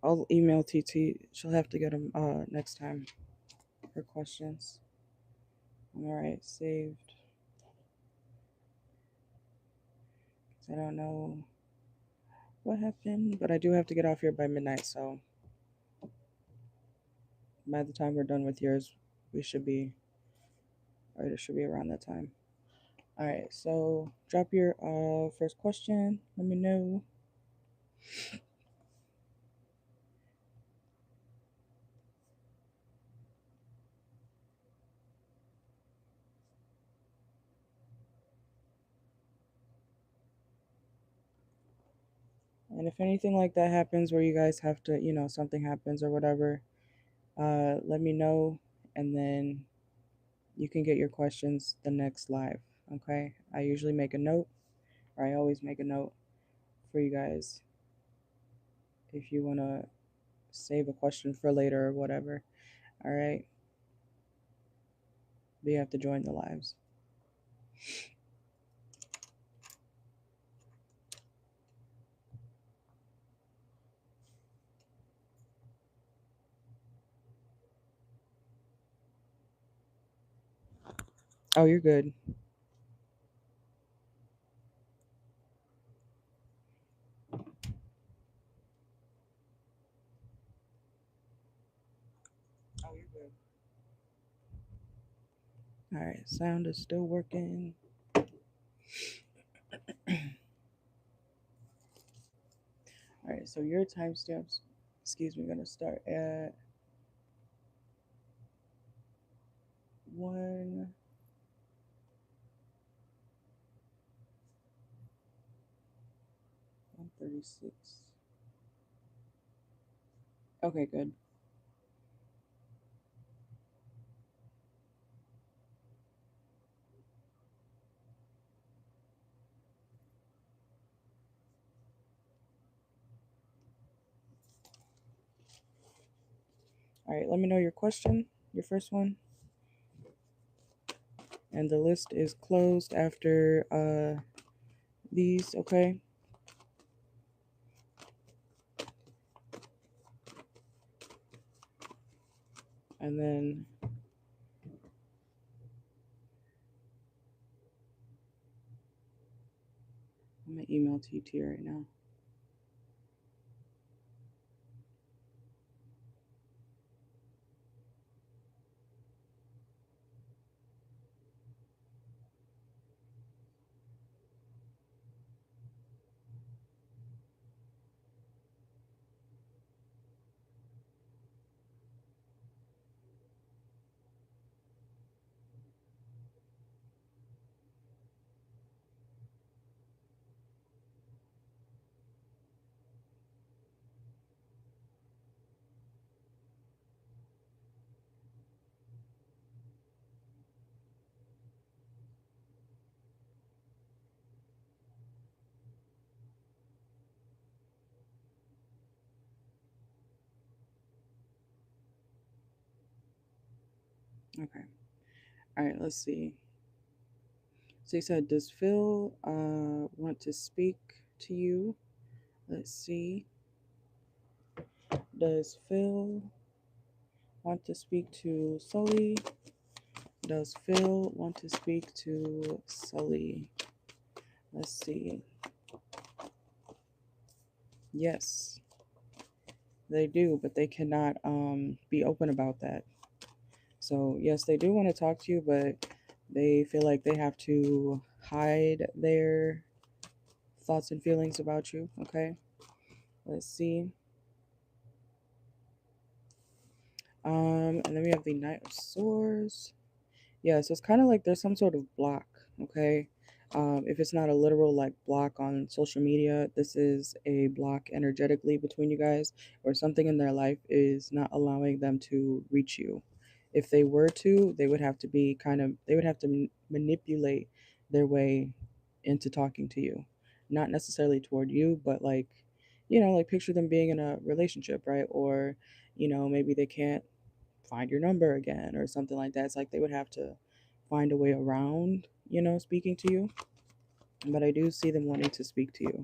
I'll email TT. She'll have to get them next time for questions. All right, saved. I don't know what happened, but I do have to get off here by midnight, so by the time we're done with yours, we should be, or it should be around that time. All right, so drop your first question. Let me know. And if anything like that happens where you guys have to, something happens or whatever, let me know, and then you can get your questions the next live. Okay, I usually make a note, or I always make a note for you guys if you want to save a question for later or whatever. All right, but you have to join the lives. Oh, you're good. Oh, you're good. All right, sound is still working. All right, so your timestamps, excuse me, gonna start at 1:36. Okay, good. All right, let me know your question, your first one. And the list is closed after these, okay? And then I'm gonna email TT right now. Okay. All right, let's see. So you said, does Phil want to speak to you? Let's see. Does Phil want to speak to Sully? Does Phil want to speak to Sully? Let's see. Yes, they do, but they cannot be open about that. So, yes, they do want to talk to you, but they feel like they have to hide their thoughts and feelings about you. Okay, let's see. And then we have the Knight of Swords. Yeah, so it's kind of like there's some sort of block. Okay, if it's not a literal like block on social media, this is a block energetically between you guys, or something in their life is not allowing them to reach you. If they were to, they would have to be they would have to manipulate their way into talking to you, not necessarily toward you, but like, like picture them being in a relationship, right? Or, maybe they can't find your number again or something like that. It's like they would have to find a way around, speaking to you. but I do see them wanting to speak to you.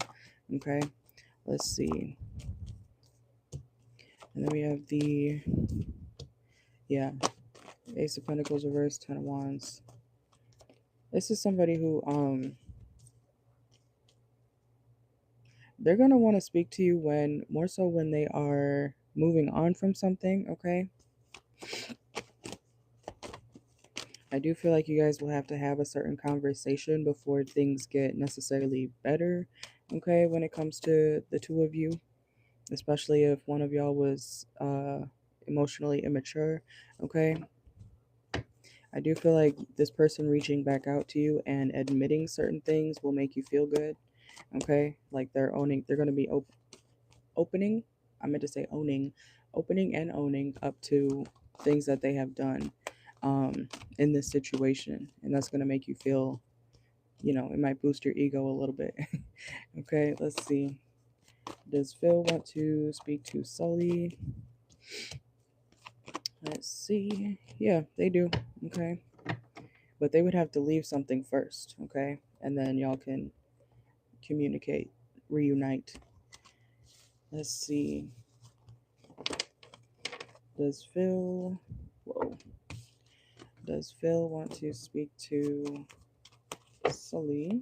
Okay, let's see. And then we have the, yeah, Ace of Pentacles reverse, 10 of Wands. This is somebody who, they're going to want to speak to you when, more so when they are moving on from something, okay? I do feel like you guys will have to have a certain conversation before things get necessarily better, okay, when it comes to the two of you, especially if one of y'all was emotionally immature, okay? I do feel like this person reaching back out to you and admitting certain things will make you feel good, okay? Like they're going to be opening, I meant to say opening and owning up to things that they have done in this situation. And that's going to make you feel, it might boost your ego a little bit. Okay, let's see. Does Phil want to speak to Sully? Let's see. Yeah, they do. Okay. But they would have to leave something first, okay? And then y'all can communicate, reunite. Let's see. Does Phil want to speak to Sully?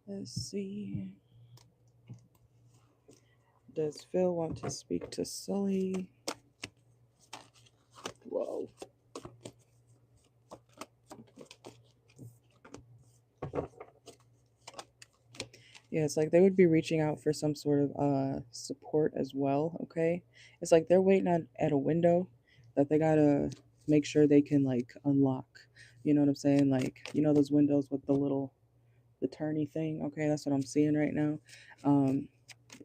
Let's see. Does Phil want to speak to Sully? Whoa. Yeah, it's like they would be reaching out for some sort of support as well, okay? It's like they're waiting at a window that they gotta make sure they can like unlock. You know what I'm saying? Like, those windows with the turny thing, okay? That's what I'm seeing right now.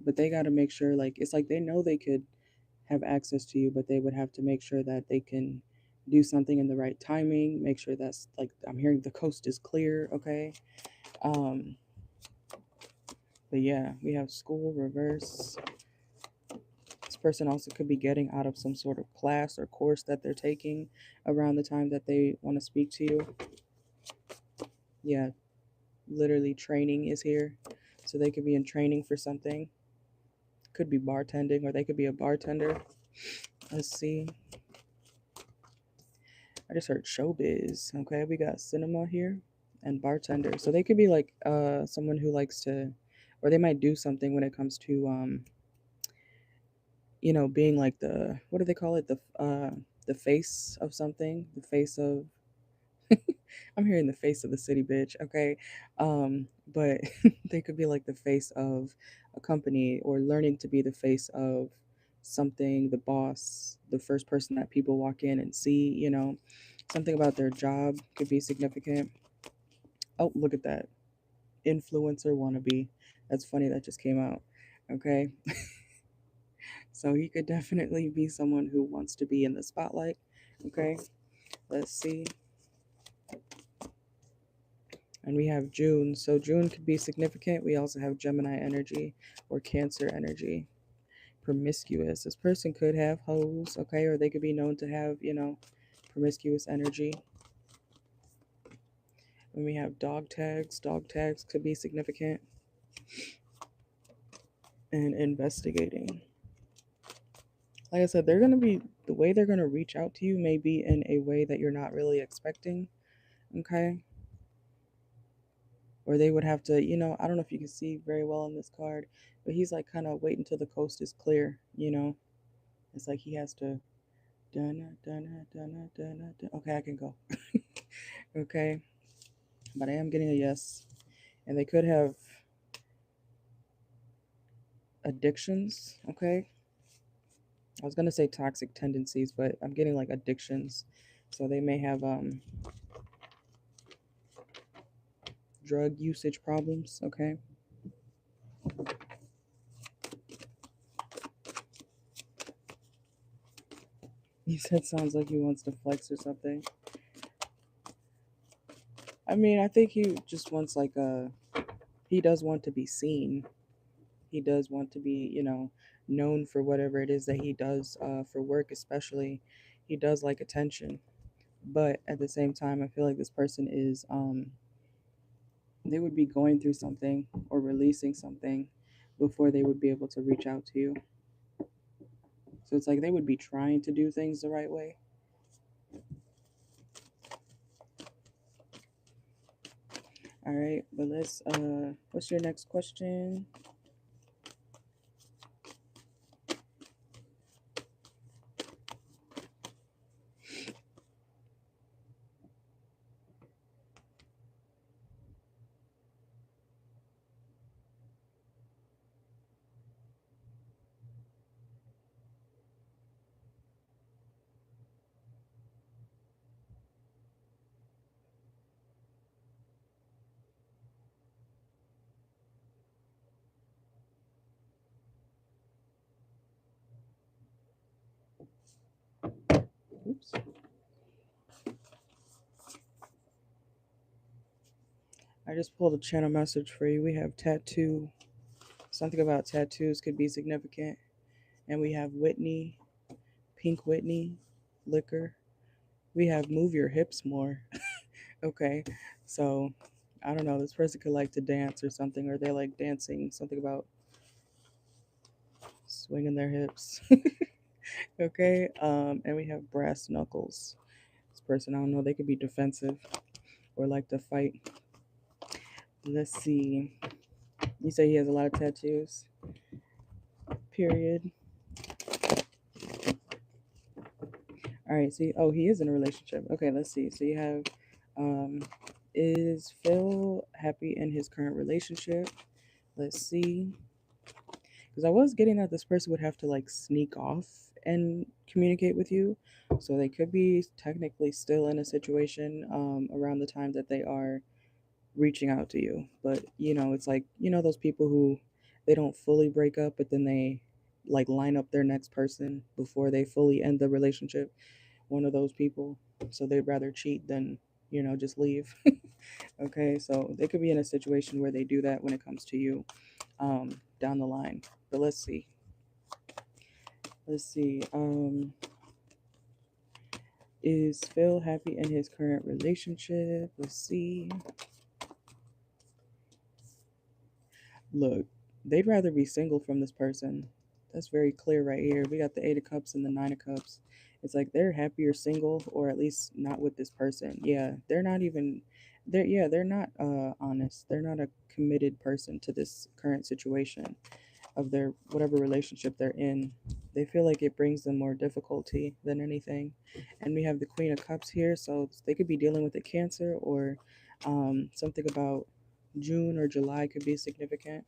But they gotta make sure, like, it's like they know they could have access to you, but they would have to make sure that they can do something in the right timing, make sure that's like, I'm hearing the coast is clear, okay? Um, but yeah, we have school reverse. This person also could be getting out of some sort of class or course that they're taking around the time that they want to speak to you. Yeah, literally training is here. So they could be in training for something. Could be bartending, or they could be a bartender. Let's see. I just heard showbiz. Okay, we got cinema here and bartender. So they could be like someone who likes to, or they might do something when it comes to being like the, what do they call it? The face of something, the face of I'm hearing the face of the city, bitch. Okay. But they could be like the face of a company, or learning to be the face of something, the boss, the first person that people walk in and see, something about their job could be significant. Oh, look at that. Influencer wannabe. That's funny. That just came out. Okay. So he could definitely be someone who wants to be in the spotlight. Okay. Let's see. And we have June. So June could be significant. We also have Gemini energy or Cancer energy. Promiscuous. This person could have hoes, okay? Or they could be known to have, promiscuous energy. And we have dog tags. Dog tags could be significant. And investigating. Like I said, they're going to be, the way they're going to reach out to you may be in a way that you're not really expecting, okay? Or they would have to, I don't know if you can see very well on this card, but he's like kind of waiting till the coast is clear, It's like he has to, dun, dun, dun, dun, dun. Okay, I can go. Okay, but I am getting a yes. And they could have addictions, okay? I was gonna say toxic tendencies, but I'm getting like addictions. So they may have drug usage problems, okay? He said sounds like he wants to flex or something. I mean, I think he just wants like he does want to be seen. He does want to be, known for whatever it is that he does, for work especially. He does like attention, but at the same time, I feel like this person is, they would be going through something or releasing something before they would be able to reach out to you. So it's like they would be trying to do things the right way. All right, but let's, what's your next question? Oops. I just pulled a channel message for you. We have tattoo. Something about tattoos could be significant. And we have Whitney, Pink Whitney, liquor. We have move your hips more. Okay. So I don't know. This person could like to dance or something, or they like dancing. Something about swinging their hips. Okay. And we have brass knuckles. This person, I don't know. They could be defensive or like to fight. Let's see. You say he has a lot of tattoos. Period. All right. See. Oh, he is in a relationship. Okay. Let's see. So you have, um, is Phil happy in his current relationship? Let's see. Because I was getting that this person would have to like sneak off and communicate with you. So they could be technically still in a situation, around the time that they are reaching out to you. But, it's like, those people who they don't fully break up, but then they like line up their next person before they fully end the relationship. One of those people. So they'd rather cheat than, just leave. Okay. So they could be in a situation where they do that when it comes to you, down the line. But let's see. Let's see. Is Phil happy in his current relationship? Let's see. Look, they'd rather be single from this person. That's very clear right here. We got the Eight of Cups and the Nine of Cups. It's like they're happier single, or at least not with this person. Yeah, they're not even. They're not honest. They're not a committed person to this current situation of their whatever relationship they're in. They feel like it brings them more difficulty than anything. And we have the Queen of Cups here, so they could be dealing with a Cancer, or something about June or July could be significant.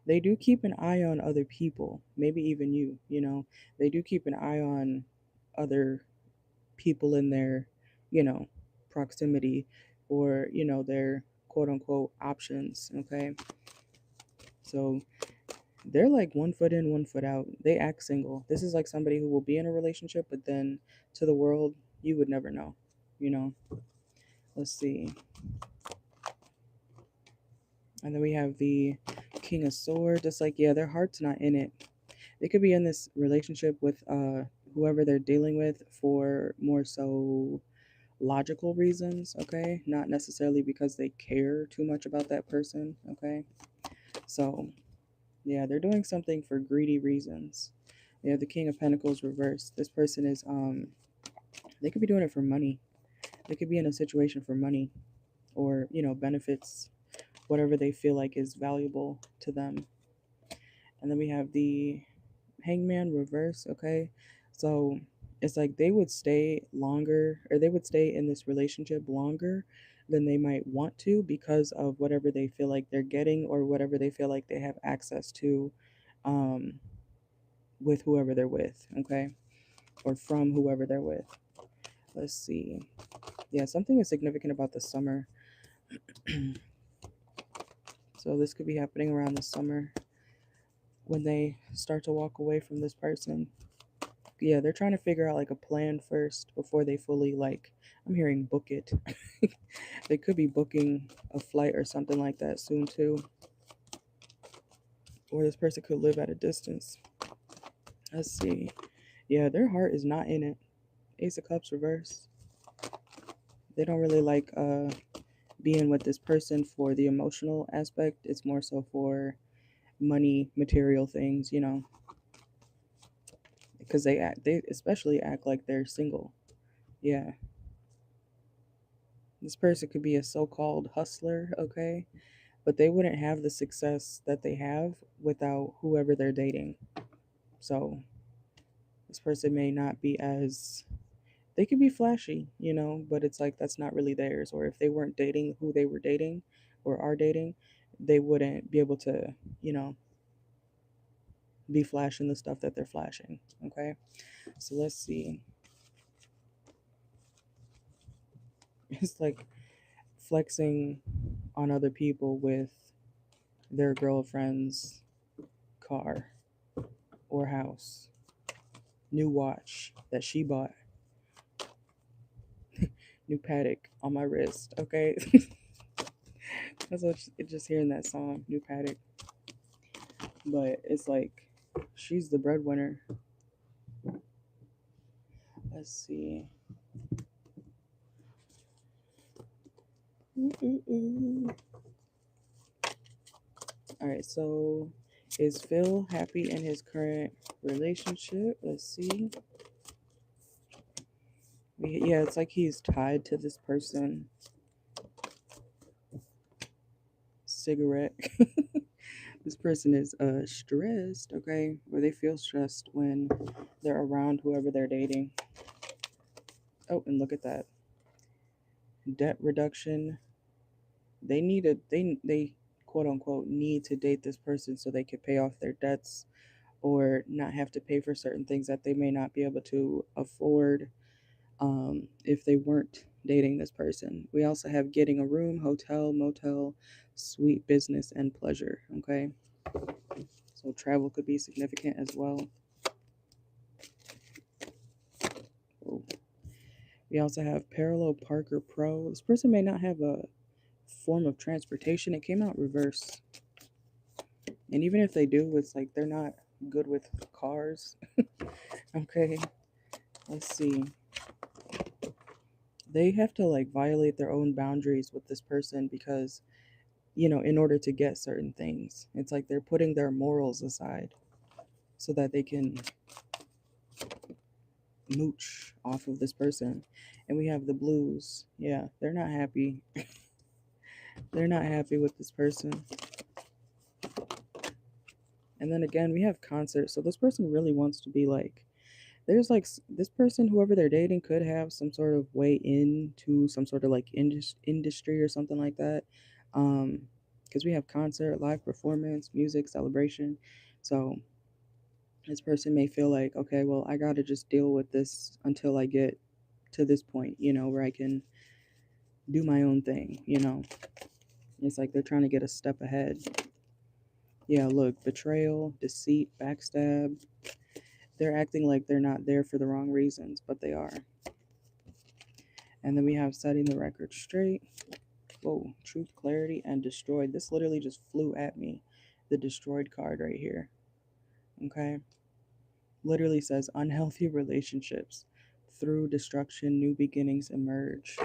They do keep an eye on other people, maybe even you. They do keep an eye on other people in their, you know, proximity, or, their quote unquote options. Okay. So they're like one foot in, one foot out. They act single. This is like somebody who will be in a relationship, but then to the world, you would never know, you know. Let's see. And then we have the King of Swords. It's like, yeah, their heart's not in it. They could be in this relationship with whoever they're dealing with for more so logical reasons, okay? Not necessarily because they care too much about that person, okay? So, yeah, they're doing something for greedy reasons. Yeah, the King of Pentacles reversed. This person is they could be doing it for money. They could be in a situation for money, or, benefits, whatever they feel like is valuable to them. And then we have the Hangman reverse, okay? So it's like they would stay longer, or they would stay in this relationship longer than they might want to, because of whatever they feel like they're getting, or whatever they feel like they have access to, um, with whoever they're with, okay? Or from whoever they're with. Let's see. Yeah, something is significant about the summer. So this could be happening around the summer when they start to walk away from this person. Yeah, they're trying to figure out like a plan first before they fully, like, I'm hearing book it. They could be booking a flight or something like that soon too. or this person could live at a distance. Let's see. Yeah, their heart is not in it. Ace of Cups reverse. They don't really like being with this person for the emotional aspect. It's more so for money, material things, you know, because they especially act like they're single. Yeah, this person could be a so-called hustler, okay, but they wouldn't have the success that they have without whoever they're dating. So this person may not be as, they could be flashy, you know, but it's like that's not really theirs. Or if they weren't dating who they were dating or are dating, they wouldn't be able to, you know, be flashing the stuff that they're flashing. Okay, so let's see. It's like flexing on other people with their girlfriend's car or house, new watch that she bought, new paddock on my wrist. Okay, that's what just hearing that song, new paddock. But it's like she's the breadwinner. Let's see. All right, so is Phil happy in his current relationship? Let's see. Yeah, it's like he's tied to this person. Cigarette. This person is stressed, okay? Or they feel stressed when they're around whoever they're dating. Oh, and look at that. Debt reduction. They quote unquote need to date this person so they could pay off their debts or not have to pay for certain things that they may not be able to afford if they weren't dating this person. We also have getting a room, hotel, motel, suite, business, and pleasure. Okay, so travel could be significant as well. Oh. We also have parallel Parker Pro. This person may not have a form of transportation. It came out reverse. And even if they do, it's like they're not good with cars. Okay, let's see. They have to like violate their own boundaries with this person because, you know, in order to get certain things, it's like they're putting their morals aside so that they can mooch off of this person. And we have the blues. Yeah, they're not happy. They're not happy with this person. And then again, we have concert. So this person really wants to be like, there's like this person, whoever they're dating, could have some sort of way into some sort of like industry or something like that. Because we have concert, live performance, music, celebration. So this person may feel like, okay, well, I got to just deal with this until I get to this point, you know, where I can do my own thing, you know. It's like they're trying to get a step ahead. Yeah, look, betrayal, deceit, backstab. They're acting like they're not there for the wrong reasons, but they are. And then we have setting the record straight. Whoa, truth, clarity, and destroyed. This literally just flew at me. The destroyed card right here. Okay. Literally says unhealthy relationships. Through destruction, new beginnings emerge.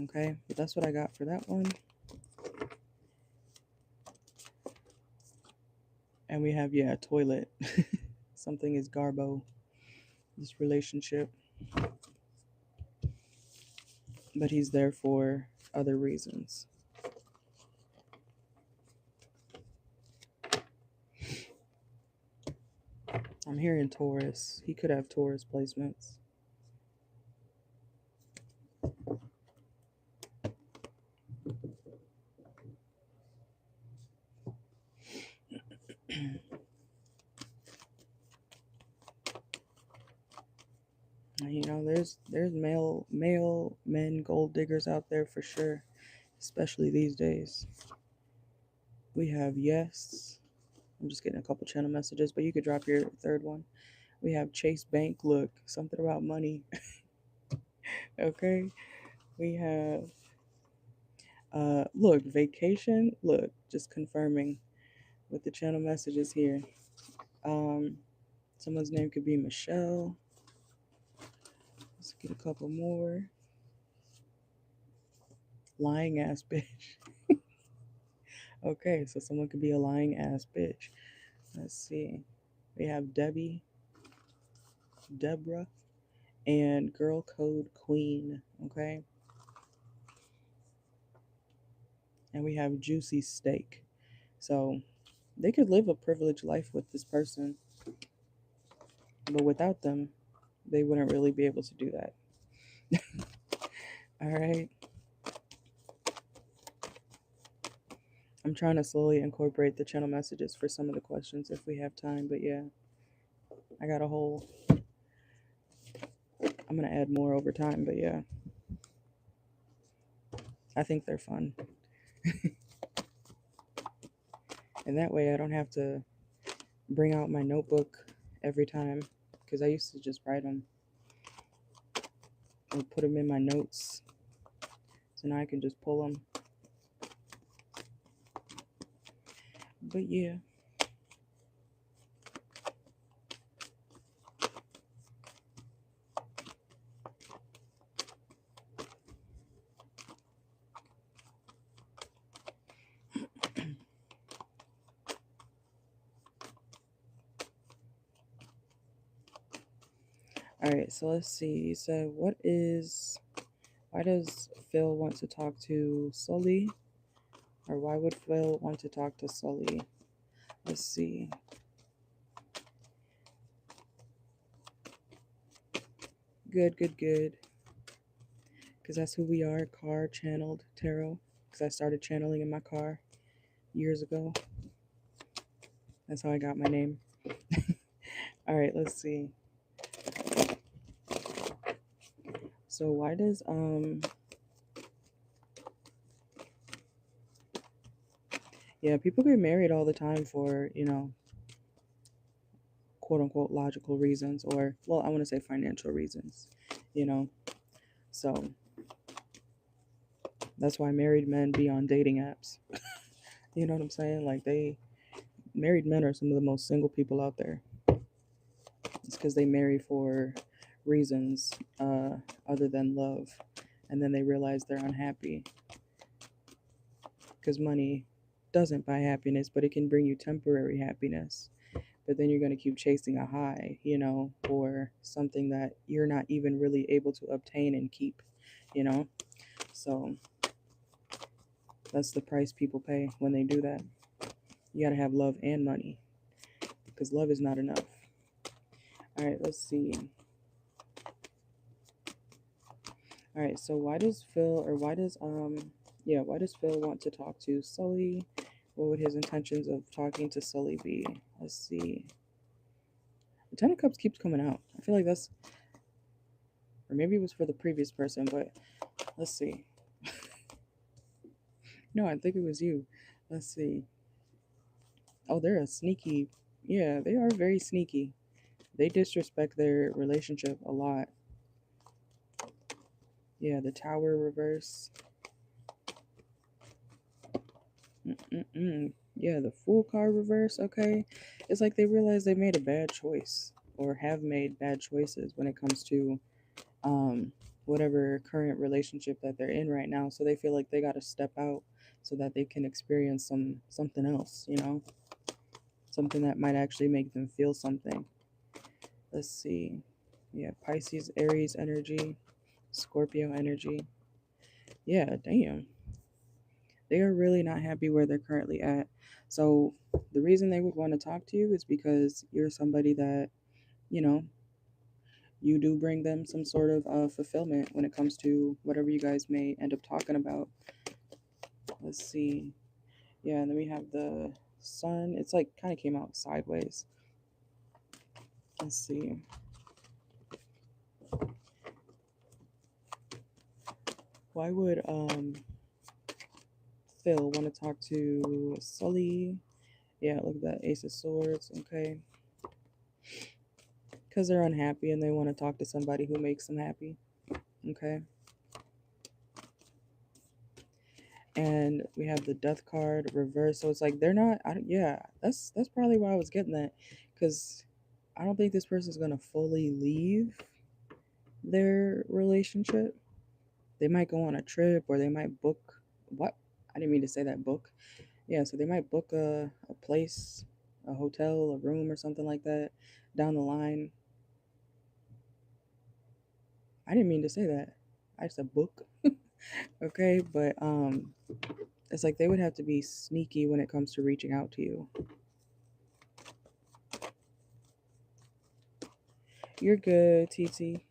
Okay, but that's what I got for that one. And we have, yeah, toilet. Something is garbo. This relationship. But he's there for other reasons. I'm hearing Taurus. He could have Taurus placements. You know, there's male men gold diggers out there for sure, especially these days. We have yes. I'm just getting a couple channel messages, but you could drop your third one. We have Chase Bank. Look, something about money. Okay. We have Look, vacation. Look, just confirming with the channel messages here. Um, Someone's name could be Michelle. Let's get a couple more. Lying ass bitch. Okay, so someone could be a lying ass bitch. Let's see. We have Debbie, Deborah, and Girl Code Queen. Okay. And we have Juicy Steak. So they could live a privileged life with this person, but without them, they wouldn't really be able to do that. All right. I'm trying to slowly incorporate the channel messages for some of the questions if we have time, but yeah, I got a whole. I'm going to add more over time, but yeah, I think they're fun. And that way I don't have to bring out my notebook every time, because I used to just write them or put them in my notes. So now I can just pull them. But yeah. All right, so let's see. So why does Phil want to talk to Sully? Or why would Phil want to talk to Sully? Let's see. Good. Because that's who we are, Car Channeled Tarot. Because I started channeling in my car years ago. That's how I got my name. All right, let's see. So why does yeah, people get married all the time for, quote unquote logical reasons, or well, I want to say financial reasons, you know. So that's why married men be on dating apps. You know what I'm saying? Like married men are some of the most single people out there. It's because they marry for reasons other than love, and then they realize they're unhappy because money doesn't buy happiness, but it can bring you temporary happiness. But then you're going to keep chasing a high, or something that you're not even really able to obtain and keep, you know? So that's the price people pay when they do that. You got to have love and money because love is not enough. All right, let's see. All right, so why does Phil want to talk to Sully? What would his intentions of talking to Sully be? Let's see. The Ten of Cups keeps coming out. I feel like that's, or maybe it was for the previous person, but let's see. No, I think it was you. Let's see. Oh, they're a sneaky. Yeah, they are very sneaky. They disrespect their relationship a lot. Yeah, the Tower reverse. Yeah, the Fool card reverse. Okay. It's like they realize they made a bad choice or have made bad choices when it comes to whatever current relationship that they're in right now. So they feel like they got to step out so that they can experience something else, something that might actually make them feel something. Let's see. Yeah, Pisces, Aries energy, Scorpio energy. Yeah, damn. They are really not happy where they're currently at. So the reason they would want to talk to you is because you're somebody that, you know, you do bring them some sort of fulfillment when it comes to whatever you guys may end up talking about. Let's see. Yeah, and then we have the sun. It's like kind of came out sideways. Let's see. Why would Phil want to talk to Sully? Yeah, look at that Ace of Swords. Okay. Because they're unhappy and they want to talk to somebody who makes them happy. Okay. And we have the death card reversed. So it's like they're not. Yeah, that's probably why I was getting that, because I don't think this person's gonna fully leave their relationship. They might go on a trip, or they might book. What? I didn't mean to say that, book. Yeah, so they might book a place, a hotel, a room, or something like that down the line. I didn't mean to say that. I said book. Okay, but it's like they would have to be sneaky when it comes to reaching out to you. You're good, TT.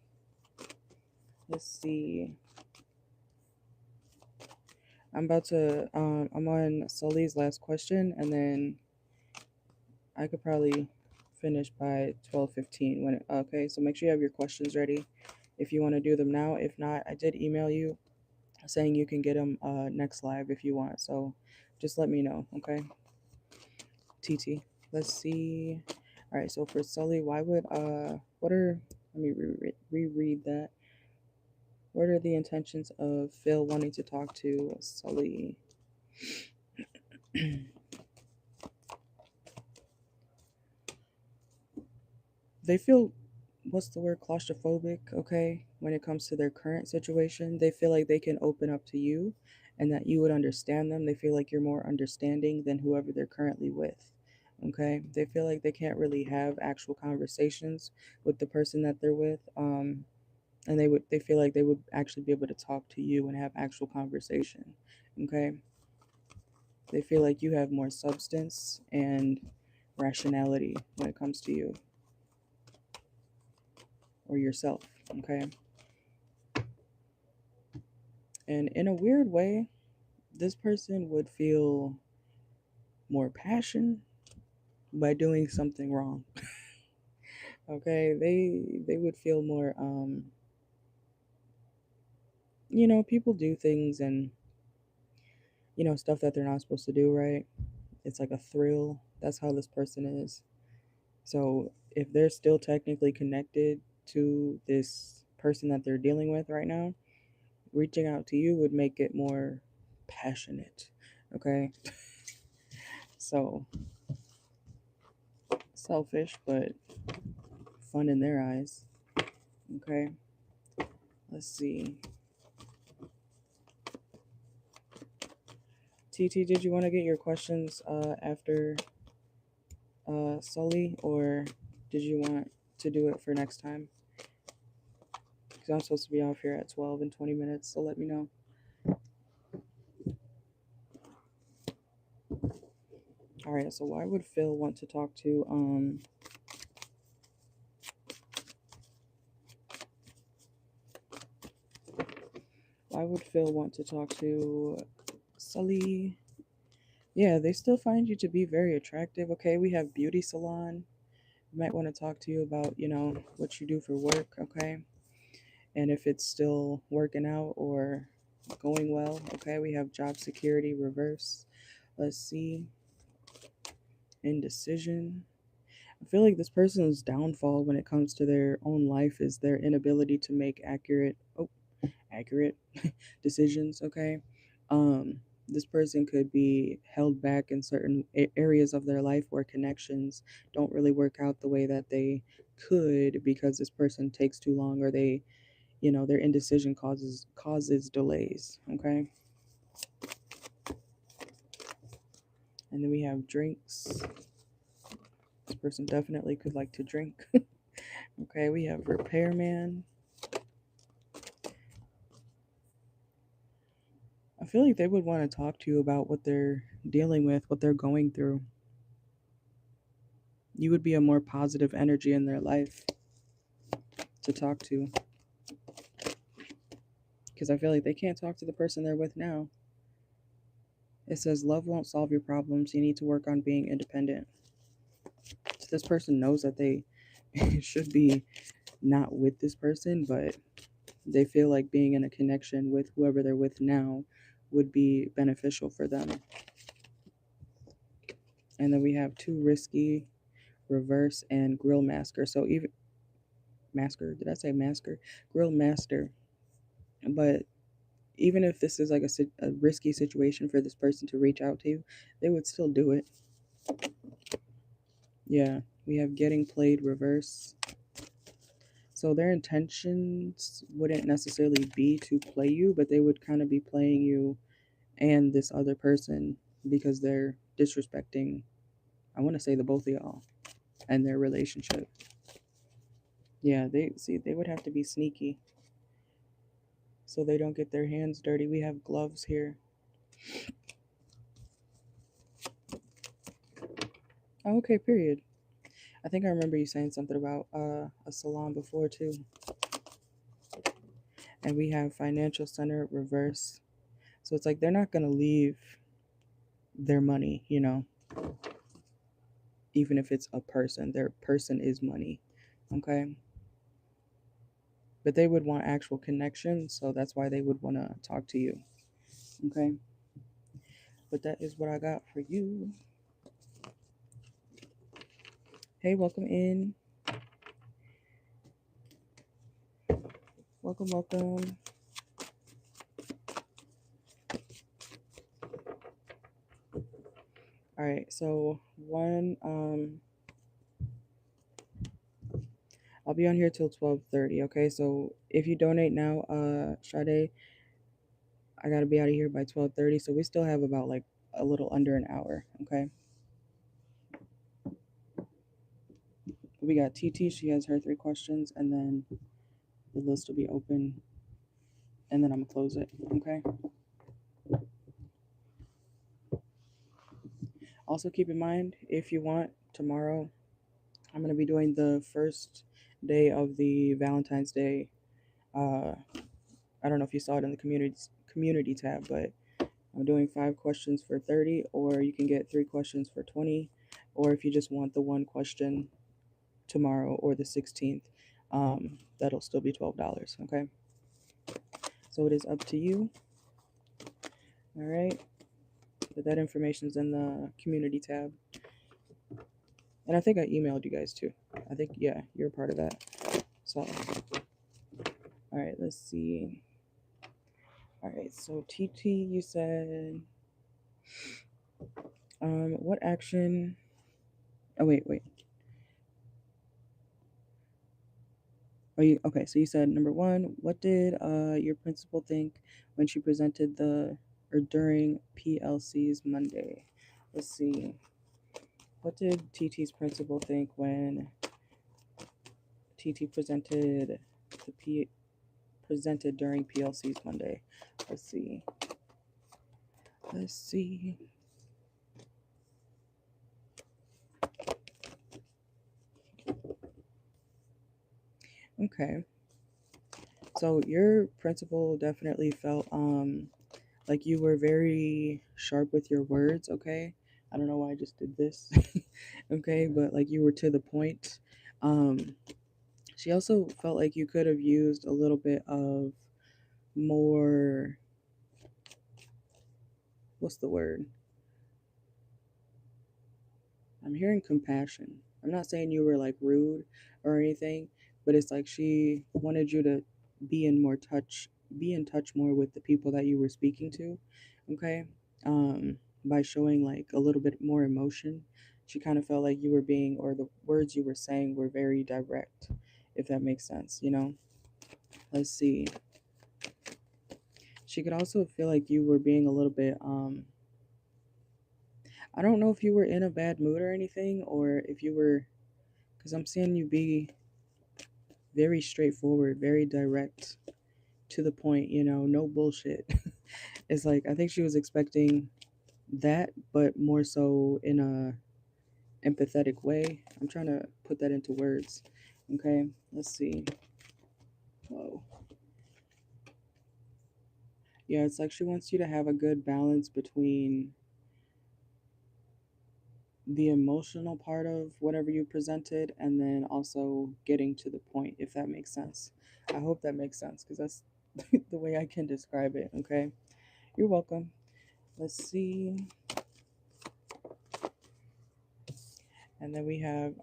Let's see. I'm on Sully's last question, and then I could probably finish by 12:15 okay, so make sure you have your questions ready if you want to do them now. If not, I did email you saying you can get them next live if you want. So just let me know, okay? TT. Let's see. All right, so for Sully, why would what are let me reread that. What are the intentions of Phil wanting to talk to Sully? They feel, what's the word, claustrophobic, okay, when it comes to their current situation. They feel like they can open up to you and that you would understand them. They feel like you're more understanding than whoever they're currently with. Okay, they feel like they can't really have actual conversations with the person that they're with. And they feel like they would actually be able to talk to you and have actual conversation. Okay, they feel like you have more substance and rationality when it comes to you or yourself. Okay, and in a weird way, this person would feel more passion by doing something wrong. Okay, they would feel more people do things, and stuff that they're not supposed to do, right? It's like a thrill. That's how this person is. So if they're still technically connected to this person that they're dealing with right now, reaching out to you would make it more passionate. Okay, so selfish but fun in their eyes. Okay, let's see. TT, did you want to get your questions after Sully, or did you want to do it for next time? Because I'm supposed to be off here at 12 and 20 minutes, so let me know. All right, so why would Phil want to talk to Sully? Yeah, they still find you to be very attractive. Okay, we have beauty salon. Might want to talk to you about, what you do for work, okay? And if it's still working out or going well, okay? We have job security reverse. Let's see. Indecision. I feel like this person's downfall when it comes to their own life is their inability to make accurate decisions, okay? This person could be held back in certain areas of their life where connections don't really work out the way that they could, because this person takes too long, or their indecision causes delays, okay? And then we have drinks. This person definitely could like to drink. Okay, we have repairman. I feel like they would want to talk to you about what they're dealing with, what they're going through. You would be a more positive energy in their life to talk to, because I feel like they can't talk to the person they're with now. It says love won't solve your problems. You need to work on being independent. So this person knows that they should be not with this person, but they feel like being in a connection with whoever they're with now would be beneficial for them. And then we have too risky, reverse, and grill masker. So even masker, did I say masker? Grill master. But even if this is like a risky situation for this person to reach out to you, they would still do it. Yeah, we have getting played reverse. So their intentions wouldn't necessarily be to play you, but they would kind of be playing you and this other person because they're disrespecting, I want to say, the both of y'all and their relationship. Yeah, they would have to be sneaky so they don't get their hands dirty. We have gloves here. Oh, okay, period. I think I remember you saying something about a salon before too. And we have financial center reverse. So it's like they're not going to leave their money, you know, even if it's a person. Their person is money. Okay. But they would want actual connection. So that's why they would want to talk to you. Okay. But that is what I got for you. Hey, welcome in. Welcome, welcome. All right, so I'll be on here till 12:30. Okay, so if you donate now, Sade, I gotta be out of here by 12:30. So we still have about like a little under an hour. Okay. We got TT. She has her 3 questions, and then the list will be open, and then I'm gonna close it. Okay. Also, keep in mind, if you want, tomorrow I'm gonna be doing the first day of the Valentine's Day. I don't know if you saw it in the community tab, but I'm doing 5 questions for 30, or you can get 3 questions for 20, or if you just want the 1 question tomorrow or the 16th, that'll still be $12. Okay. So it is up to you. All right. But that information's in the community tab. And I think I emailed you guys too. I think, yeah, you're a part of that. So, all right, let's see. All right, so TT, you said, what action? Oh, wait. Okay, so you said number 1, what did your principal think when she presented during PLC's Monday? Let's see. What did TT's principal think when TT presented during PLC's Monday? Let's see. Okay. So your principal definitely felt like you were very sharp with your words, okay? I don't know why I just did this. Okay, but like you were to the point. She also felt like you could have used a little bit of more, what's the word? I'm hearing compassion. I'm not saying you were like rude or anything, but it's like she wanted you to be in touch more with the people that you were speaking to, okay? By showing like a little bit more emotion. She kind of felt like you were being, or the words you were saying were very direct, if that makes sense, you know? Let's see. She could also feel like you were being a little bit, I don't know if you were in a bad mood or anything, or if you were, because I'm seeing you be very straightforward, very direct, to the point, you know, no bullshit. It's like, I think she was expecting that, but more so in a empathetic way. I'm trying to put that into words. Okay, let's see. Whoa. Yeah, it's like she wants you to have a good balance between the emotional part of whatever you presented and then also getting to the point, if that makes sense. I hope that makes sense because that's the way I can describe it. Okay, you're welcome. Let's see. And then we have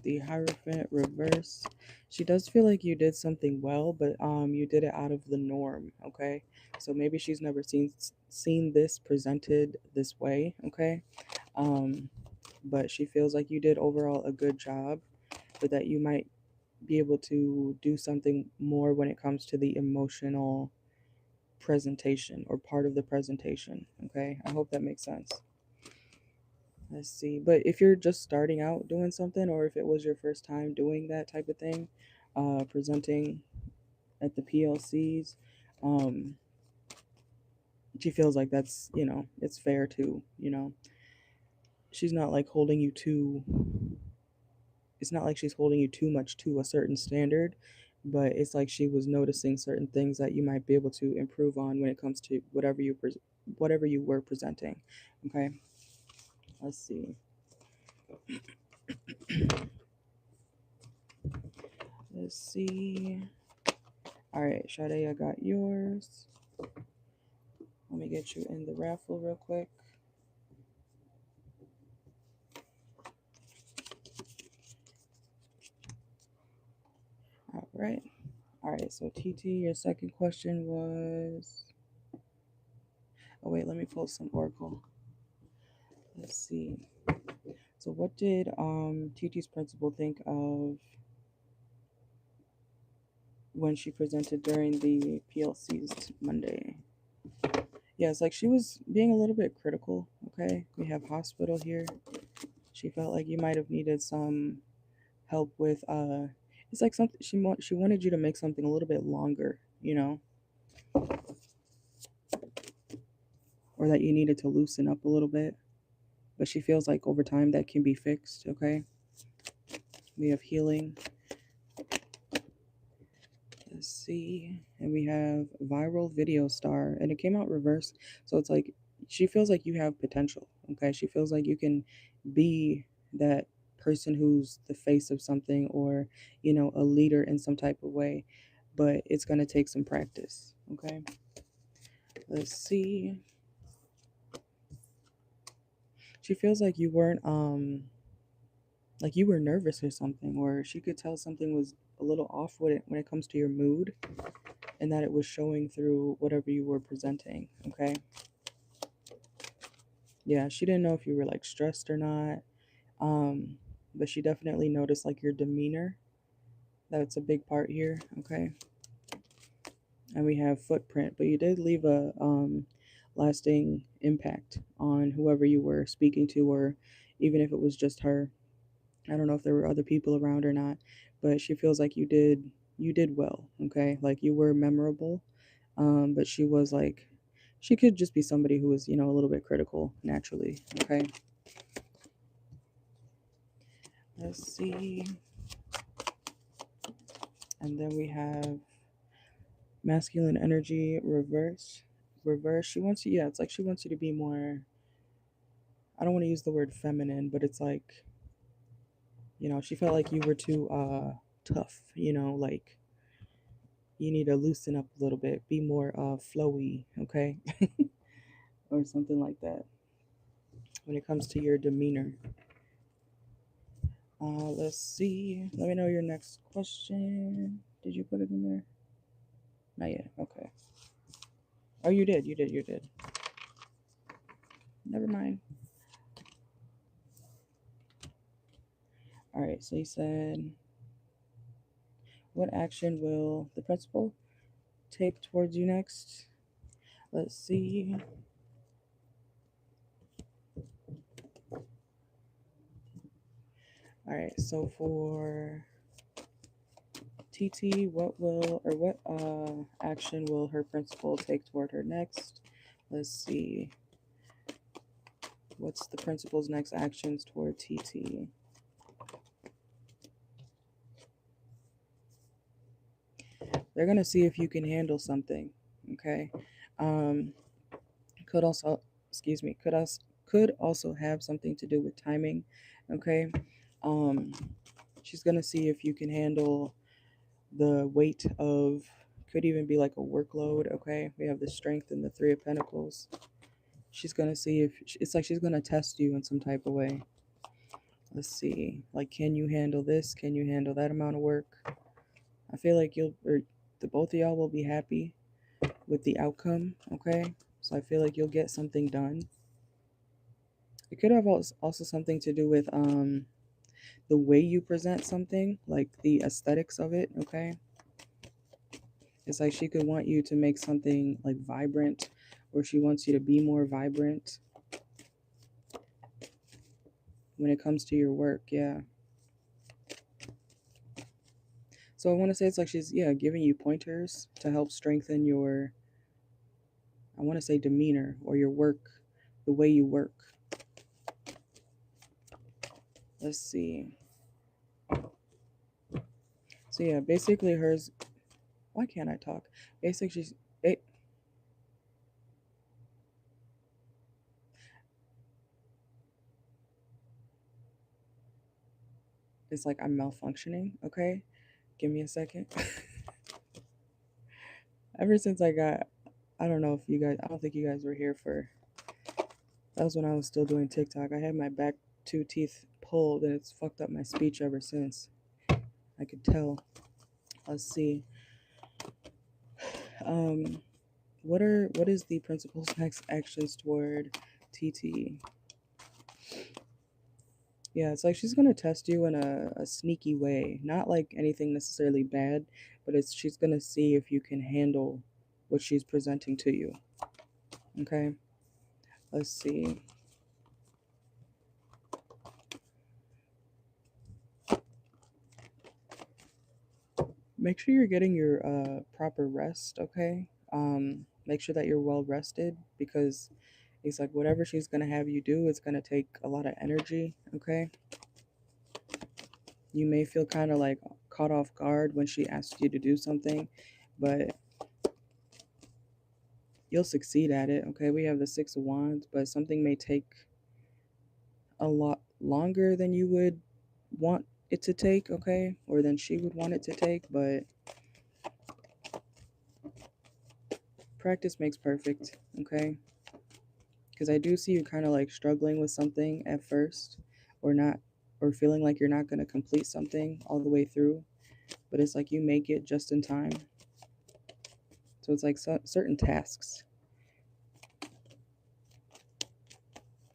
the Hierophant reverse. She does feel like you did something well, but you did it out of the norm, okay? So maybe she's never seen this presented this way, okay? But she feels like you did overall a good job, but that you might be able to do something more when it comes to the emotional presentation or part of the presentation, okay? I hope that makes sense. Let's see. But if you're just starting out doing something, or if it was your first time doing that type of thing, presenting at the PLCs, she feels like that's, it's fair too, She's not like holding you too, it's not like she's holding you too much to a certain standard, but it's like she was noticing certain things that you might be able to improve on when it comes to whatever you were presenting. Okay. Let's see. Let's see. All right, Sade, I got yours. Let me get you in the raffle real quick. All right. All right, so TT, your second question was... Oh, wait, let me pull some oracle. Let's see. So what did TT's principal think of when she presented during the PLCs Monday? Yeah, it's like she was being a little bit critical, okay? We have hospital here. She felt like you might have needed some help with it's like something she wanted you to make something a little bit longer, or that you needed to loosen up a little bit. But she feels like over time that can be fixed, okay? We have healing. Let's see. And we have viral video star, and it came out reverse. So it's like she feels like you have potential, okay? She feels like you can be that person who's the face of something, or, a leader in some type of way, but it's going to take some practice, okay? Let's see. She feels like you weren't like you were nervous or something, or she could tell something was a little off when it comes to your mood, and that it was showing through whatever you were presenting, okay? Yeah, she didn't know if you were like stressed or not, but she definitely noticed like your demeanor. That's a big part here, okay? And we have footprint, but you did leave a lasting impact on whoever you were speaking to, or even if it was just her. I don't know if there were other people around or not, but she feels like you did well, okay? Like you were memorable. But she was like, she could just be somebody who was, a little bit critical naturally, okay? Let's see. And then we have masculine energy reverse. She wants you, yeah, it's like she wants you to be more, I don't want to use the word feminine, but it's like, she felt like you were too tough, like you need to loosen up a little bit, be more flowy, okay? Or something like that when it comes to your demeanor. Let's see. Let me know your next question. Did you put it in there? Not yet. Okay. Oh, you did. You did. Never mind. All right. So you said, what action will the principal take towards you next? Let's see. All right. So for TT, what action will her principal take toward her next? Let's see. What's the principal's next actions toward TT? They're gonna see if you can handle something. Okay. Could also, excuse me, could also have something to do with timing. Okay. Um, she's gonna see if you can handle the weight of, could even be like a workload. Okay. We have the strength and the Three of Pentacles. She's gonna see if it's like she's gonna test you in some type of way. Let's see. Like, can you handle this? Can you handle that amount of work? I feel like the both of y'all will be happy with the outcome, okay? So I feel like you'll get something done. It could have also something to do with the way you present something, like the aesthetics of it, okay? It's like she could want you to make something like vibrant, or she wants you to be more vibrant when it comes to your work, yeah. So I want to say it's like she's, yeah, giving you pointers to help strengthen your, I want to say demeanor or your work, the way you work. Let's see. So yeah, basically hers, why can't I talk? Basically she's, it's like I'm malfunctioning, okay? Give me a second. Ever since I don't know if you guys, I don't think you guys were here for, that was when I was still doing TikTok. I had my back 2 teeth pulled and it's fucked up my speech ever since. I could tell. Let's see. What is the principal's next actions toward TT? Yeah, it's like she's gonna test you in a sneaky way. Not like anything necessarily bad, but she's gonna see if you can handle what she's presenting to you. Okay? Let's see. Make sure you're getting your proper rest, okay? Make sure that you're well rested because it's like whatever she's gonna have you do, it's gonna take a lot of energy, okay? You may feel kind of like caught off guard when she asks you to do something, but you'll succeed at it, okay? We have the Six of Wands, but something may take a lot longer than you would want it to take, okay? Or than she would want it to take, but practice makes perfect, okay? Because I do see you kind of like struggling with something at first, or not, or feeling like you're not going to complete something all the way through, but it's like you make it just in time. So it's like certain tasks.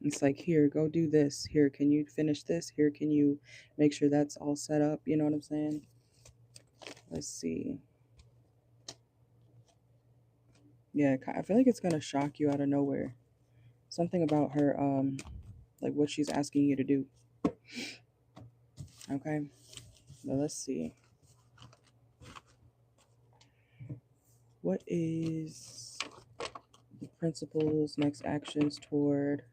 It's like, here, go do this. Here, can you finish this? Here, can you make sure that's all set up? You know what I'm saying? Let's see. Yeah, I feel like it's going to shock you out of nowhere. Something about her, like what she's asking you to do. Okay, well, let's see. What is the principal's next actions toward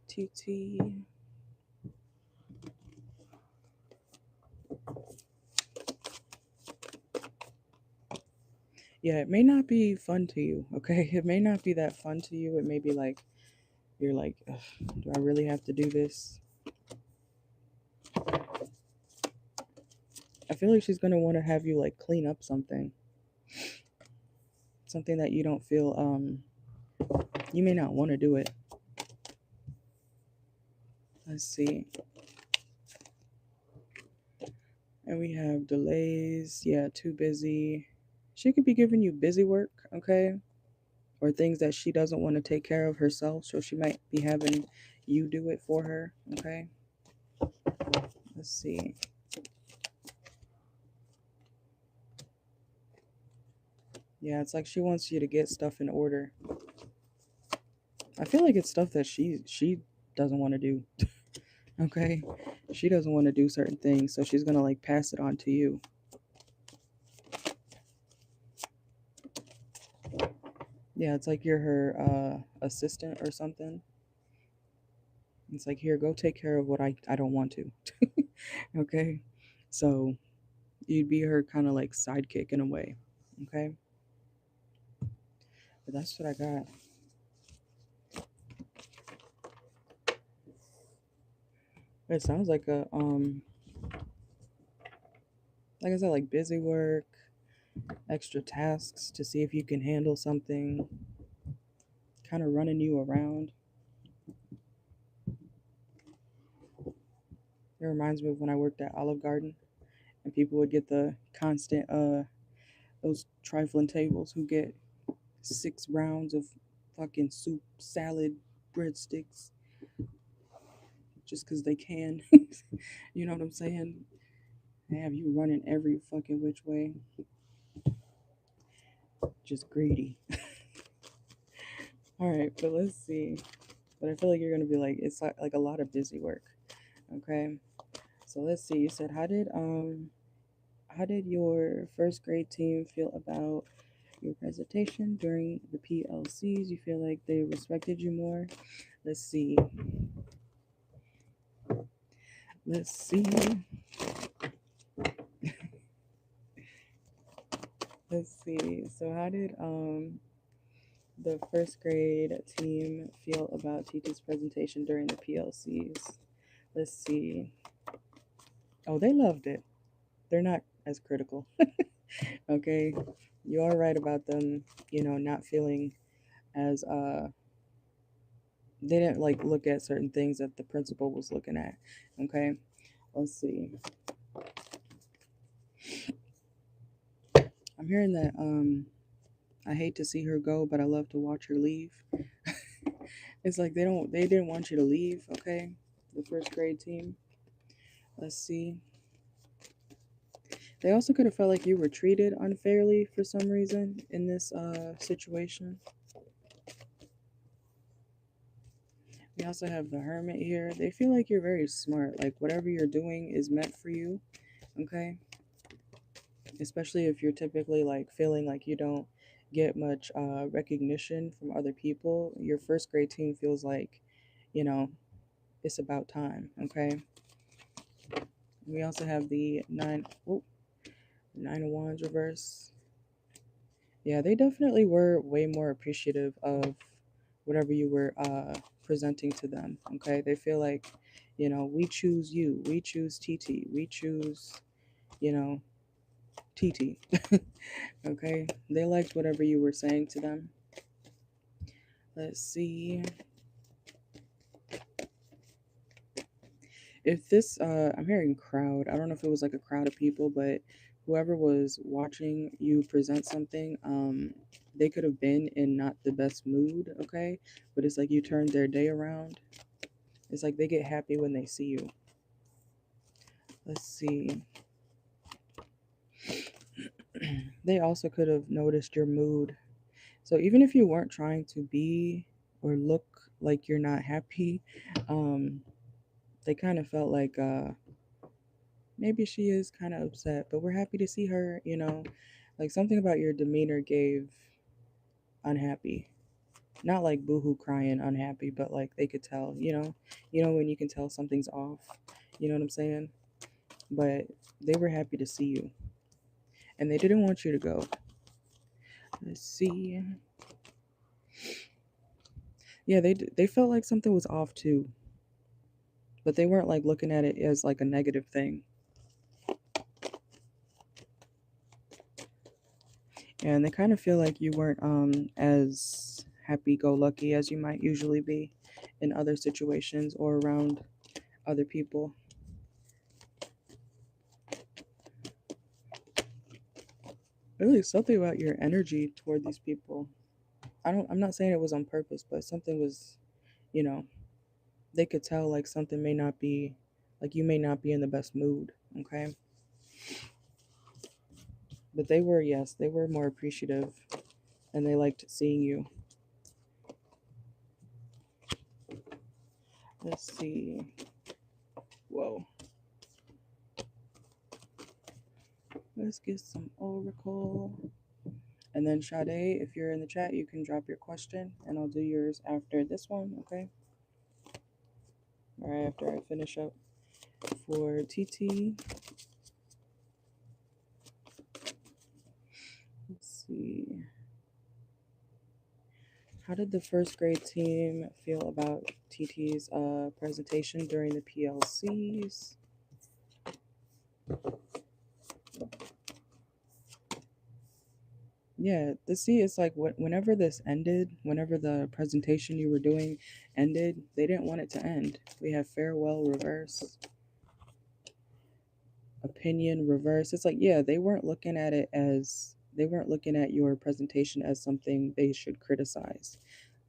TT? Yeah, it may not be fun to you, okay? It may not be that fun to you. It may be like, you're like, do I really have to do this? I feel like she's going to want to have you like clean up something. Something that you don't feel, you may not want to do it. Let's see. And we have delays. Yeah, too busy. She could be giving you busy work, okay? Or things that she doesn't want to take care of herself. So she might be having you do it for her, okay? Let's see. Yeah, it's like she wants you to get stuff in order. I feel like it's stuff that she doesn't want to do. Okay? She doesn't want to do certain things, so she's going to like pass it on to you. Yeah, it's like you're her assistant or something. It's like, here, go take care of what I don't want to. Okay? So you'd be her kind of like sidekick in a way. Okay? But that's what I got. It sounds like a like I said, like busy work, extra tasks to see if you can handle something, kind of running you around. It reminds me of when I worked at Olive Garden and people would get the constant those trifling tables who get 6 rounds of fucking soup, salad, breadsticks just because they can. You know what I'm saying? They have you running every fucking which way. Just greedy. All right, but let's see. But I feel like you're gonna be like, it's like a lot of busy work. Okay, so let's see. You said how did your first grade team feel about your presentation during the PLCs? You feel like they respected you more? Let's see. Let's see. Let's see. So how did the first grade team feel about TT's presentation during the PLCs? Let's see. Oh, they loved it. They're not as critical. Okay. You are right about them, not feeling as they didn't like look at certain things that the principal was looking at. Okay. Let's see. I'm hearing that I hate to see her go, but I love to watch her leave. It's like they didn't want you to leave, okay? The first grade team. Let's see. They also could have felt like you were treated unfairly for some reason in this situation. We also have the Hermit here. They feel like you're very smart. Like whatever you're doing is meant for you, okay? Especially if you're typically like feeling like you don't get much recognition from other people. Your first grade team feels like, you know, it's about time, okay? We also have the Nine of Wands reverse. Yeah, they definitely were way more appreciative of whatever you were presenting to them, okay? They feel like, we choose you, we choose TT, we choose, TT, okay? They liked whatever you were saying to them. Let's see. If this, I'm hearing crowd. I don't know if it was like a crowd of people, but whoever was watching you present something, they could have been in not the best mood, okay? But it's like you turned their day around. It's like they get happy when they see you. Let's see. They also could have noticed your mood. So even if you weren't trying to be or look like you're not happy, they kind of felt like maybe she is kind of upset, but we're happy to see her, like something about your demeanor gave unhappy. Not like boohoo crying unhappy, but like they could tell, when you can tell something's off, you know what I'm saying? But they were happy to see you and they didn't want you to go. Let's see. Yeah, they felt like something was off too, but they weren't like looking at it as like a negative thing. And they kind of feel like you weren't as happy-go-lucky as you might usually be in other situations or around other people. Really, something about your energy toward these people. I'm not saying it was on purpose, but something was, they could tell like something may not be, like you may not be in the best mood, okay? But they were, yes, they were more appreciative and they liked seeing you. Let's see. Whoa. Let's get some oracle. And then Sade, if you're in the chat, you can drop your question and I'll do yours after this one, okay? All right, after I finish up for TT. Let's see. How did the first grade team feel about TT's presentation during the PLCs? Yeah, see, it's like whenever this ended, whenever the presentation you were doing ended, they didn't want it to end. We have farewell reverse. opinion reverse. It's like, yeah, they weren't looking at your presentation as something they should criticize,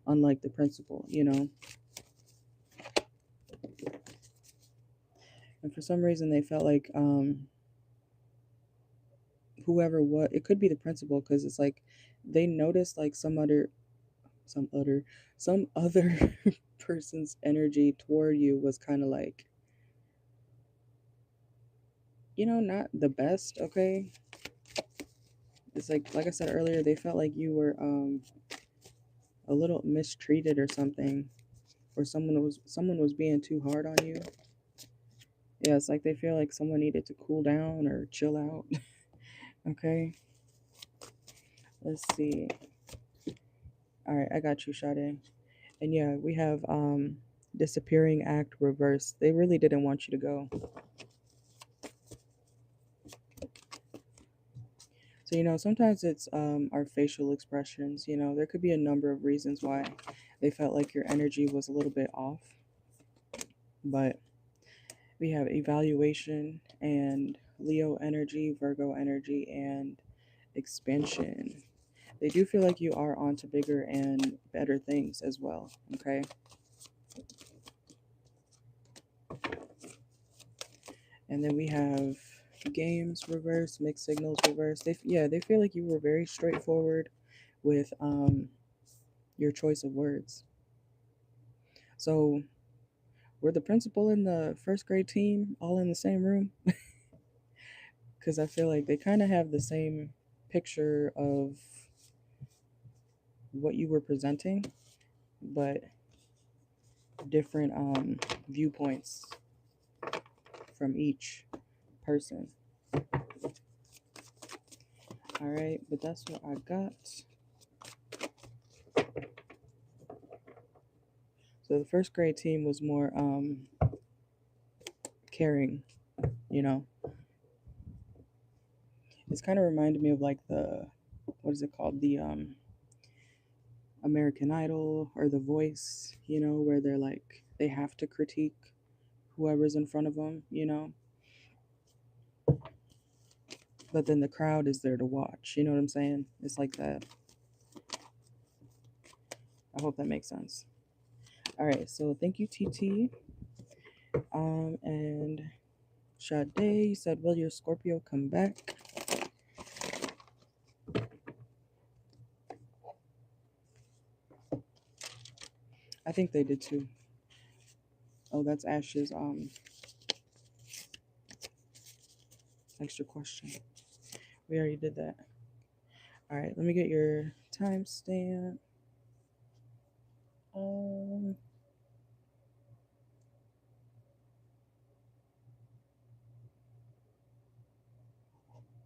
unlike the principal, you know. And for some reason they felt like whoever, what, it could be the principal, because it's like they noticed like some other some other person's energy toward you was kind of like, not the best. Okay, it's like I said earlier, they felt like you were a little mistreated or something, or someone was being too hard on you. Yeah, it's like they feel like someone needed to cool down or chill out. Okay, let's see. All right, I got you, Sade. And yeah, we have disappearing act reverse. They really didn't want you to go. So, sometimes it's our facial expressions. There could be a number of reasons why they felt like your energy was a little bit off. But we have evaluation and Leo energy, Virgo energy, and expansion. They do feel like you are on to bigger and better things as well. Okay. And then we have games reverse, mixed signals reverse. They feel like you were very straightforward with your choice of words. So were the principal and the first grade team all in the same room? Because I feel like they kind of have the same picture of what you were presenting, but different viewpoints from each person. All right, but that's what I got. So the first grade team was more caring, you know. It's kind of reminded me of like what is it called? The American Idol or The Voice, where they're like, they have to critique whoever's in front of them. But then the crowd is there to watch. You know what I'm saying? It's like that. I hope that makes sense. All right, so thank you, TT. And Sade, you said, will your Scorpio come back? I think they did too. Oh, that's Ash's extra question. We already did that. All right, let me get your timestamp.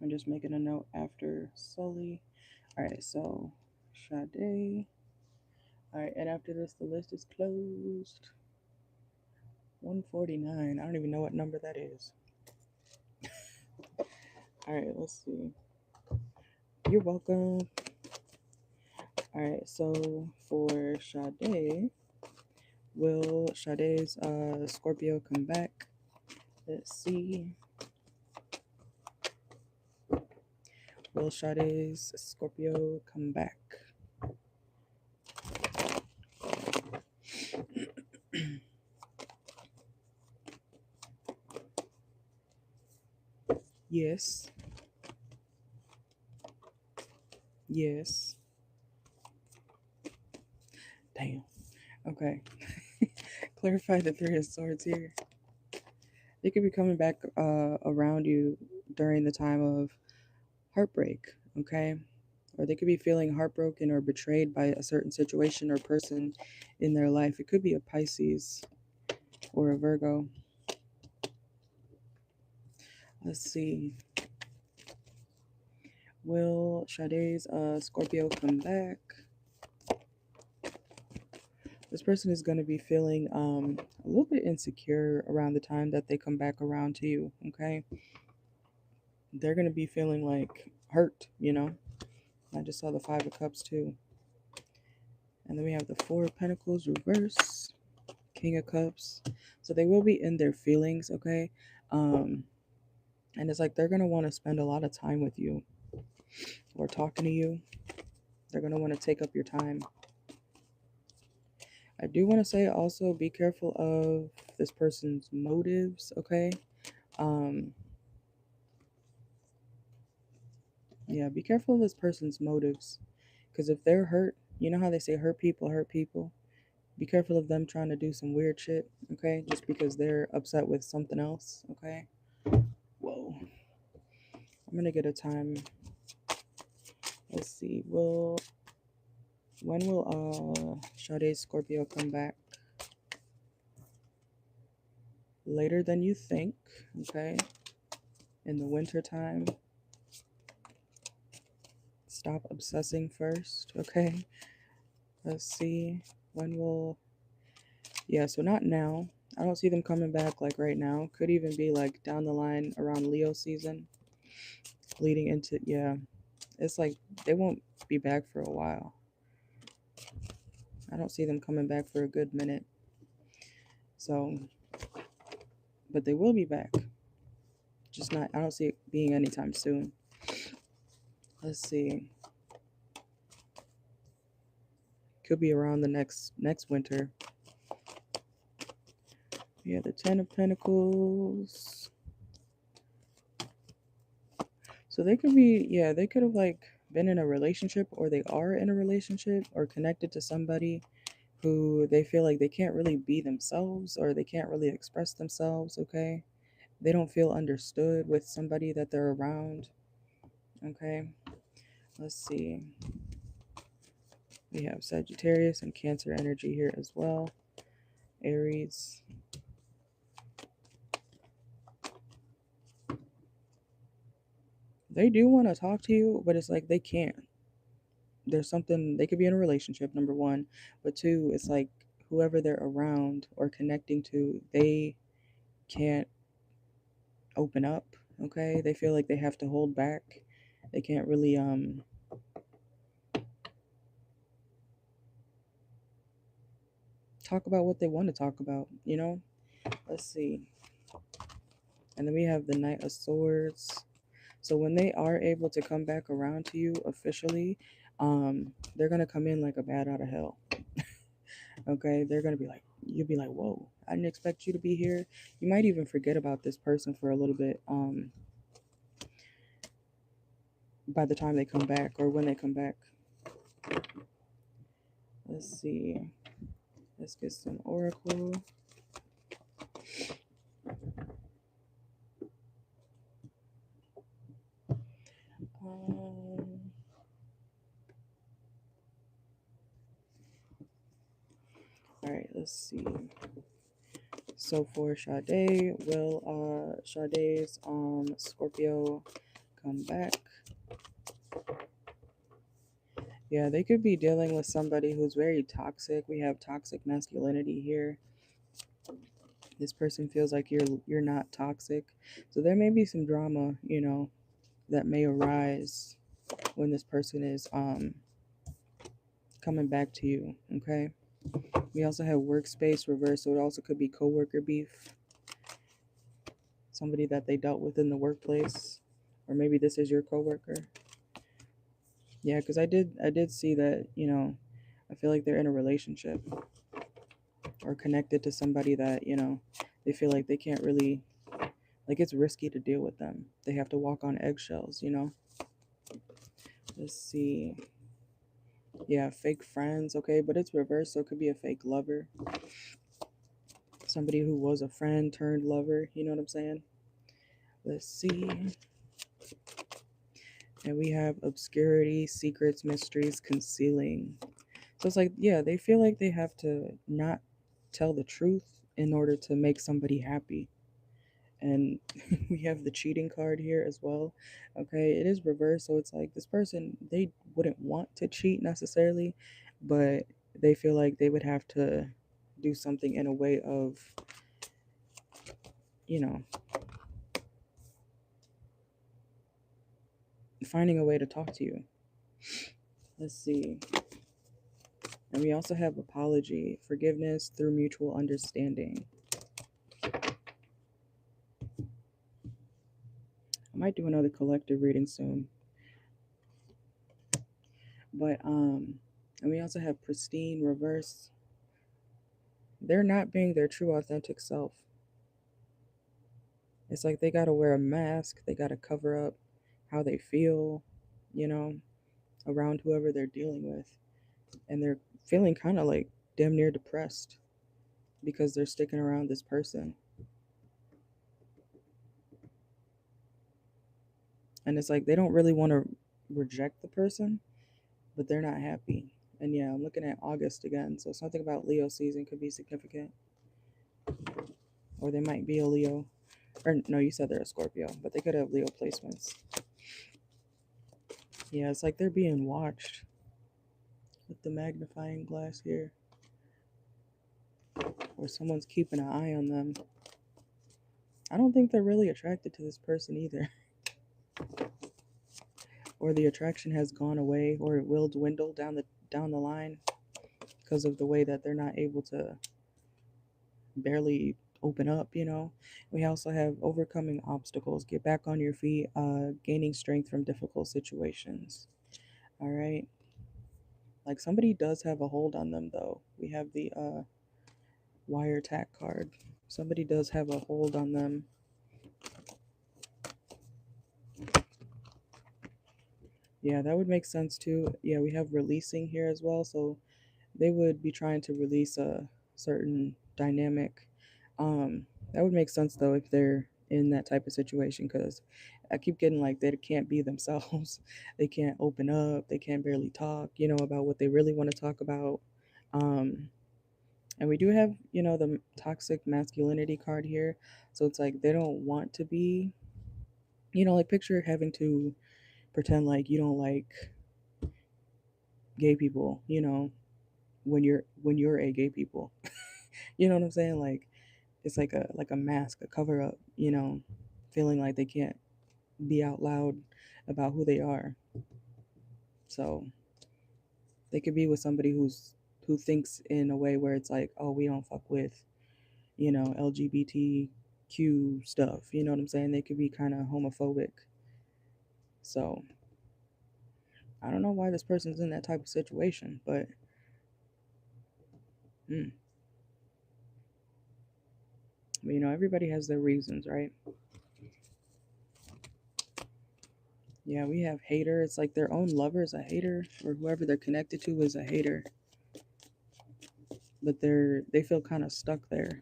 I'm just making a note after Sully. All right, so Sade. All right, and after this, the list is closed. 149. I don't even know what number that is. All right, let's see. You're welcome. All right, so for Sade, will Sade's Scorpio come back? Let's see. Will Sade's Scorpio come back? Yes. Yes. Damn. Okay. Clarify the Three of Swords here. They could be coming back around you during the time of heartbreak, okay? Or they could be feeling heartbroken or betrayed by a certain situation or person in their life. It could be a Pisces or a Virgo. Let's see. Will Sade's Scorpio come back? This person is going to be feeling a little bit insecure around the time that they come back around to you, okay? They're going to be feeling like hurt, I just saw the Five of Cups too. And then we have the Four of Pentacles reverse, King of Cups. So they will be in their feelings, okay? And it's like they're going to want to spend a lot of time with you or talking to you. They're going to want to take up your time. I do want to say also be careful of this person's motives, okay? Yeah, be careful of this person's motives. Because if they're hurt, you know how they say hurt people hurt people? Be careful of them trying to do some weird shit, okay? Just because they're upset with something else, okay? Whoa. I'm gonna get a time. Let's see. When will Sade's Scorpio come back? Later than you think, okay? In the winter time. Stop obsessing first, okay? Let's see. When will... Yeah, so not now. I don't see them coming back like right now. Could even be like down the line around Leo season. Leading into... Yeah. It's like they won't be back for a while. I don't see them coming back for a good minute. So... But they will be back. Just not... I don't see it being anytime soon. Let's see. Could be around the next winter. Yeah, the 10 of Pentacles. So they could be, yeah, they could have like been in a relationship, or they are in a relationship or connected to somebody who they feel like they can't really be themselves, or they can't really express themselves, okay? They don't feel understood with somebody that they're around, okay? Let's see. We have Sagittarius and Cancer energy here as well. Aries. They do want to talk to you, but it's like they can't. There's something, they could be in a relationship, number one, but two, it's like whoever they're around or connecting to, they can't open up, okay? They feel like they have to hold back. They can't really talk about what they want to talk about, you know? Let's see. And then we have the Knight of Swords. So when they are able to come back around to you officially, they're gonna come in like a bat out of hell. Okay, they're gonna be like, you'll be like, whoa, I didn't expect you to be here. You might even forget about this person for a little bit by the time they come back, or when they come back. Let's see. Let's get some oracle. All right, let's see. So for Sade, will Sade's Scorpio come back? Yeah, they could be dealing with somebody who's very toxic. We have toxic masculinity here. This person feels like you're not toxic. So there may be some drama, you know, that may arise when this person is coming back to you, okay? We also have workspace reverse, so it also could be coworker beef. Somebody that they dealt with in the workplace, or maybe this is your coworker. Yeah, because I did see that, you know, I feel like they're in a relationship or connected to somebody that, you know, they feel like they can't really, like it's risky to deal with them. They have to walk on eggshells, you know. Let's see. Yeah, fake friends, okay, but it's reversed, so it could be a fake lover. Somebody who was a friend turned lover, you know what I'm saying? Let's see. And we have obscurity, secrets, mysteries, concealing. So it's like, yeah, they feel like they have to not tell the truth in order to make somebody happy. And we have the cheating card here as well. Okay, it is reversed, so it's like this person, they wouldn't want to cheat necessarily, but they feel like they would have to do something in a way of, you know, finding a way to talk to you. Let's see. And we also have apology, forgiveness through mutual understanding. Might do another collective reading soon. But and we also have pristine reverse. They're not being their true authentic self. It's like they got to wear a mask, they got to cover up how they feel, you know, around whoever they're dealing with. And they're feeling kind of like damn near depressed because they're sticking around this person. And it's like they don't really want to reject the person, but they're not happy. And yeah, I'm looking at August again. So something about Leo season could be significant. Or they might be a Leo. Or no, you said they're a Scorpio, but they could have Leo placements. Yeah, it's like they're being watched with the magnifying glass here. Or someone's keeping an eye on them. I don't think they're really attracted to this person either. Or the attraction has gone away, or it will dwindle down the line because of the way that they're not able to barely open up, you know. We also have overcoming obstacles, get back on your feet, gaining strength from difficult situations. All right. Like somebody does have a hold on them though. We have the wiretap card. Somebody does have a hold on them. Yeah, that would make sense too. Yeah, we have releasing here as well. So they would be trying to release a certain dynamic. That would make sense though if they're in that type of situation because I keep getting like they can't be themselves. They can't open up. They can't barely talk, you know, about what they really want to talk about. Um, and we do have, you know, the toxic masculinity card here. So it's like they don't want to be, you know, like picture having to pretend like you don't like gay people, you know, when you're a gay people. You know what I'm saying? Like it's like a mask, a cover up, you know, feeling like they can't be out loud about who they are. So they could be with somebody who thinks in a way where it's like, oh, we don't fuck with, you know, LGBTQ stuff. You know what I'm saying? They could be kind of homophobic. So I don't know why this person's in that type of situation, but mm, you know, everybody has their reasons, right? Yeah, we have hater. It's like their own lover is a hater, or whoever they're connected to is a hater. But they feel kind of stuck there.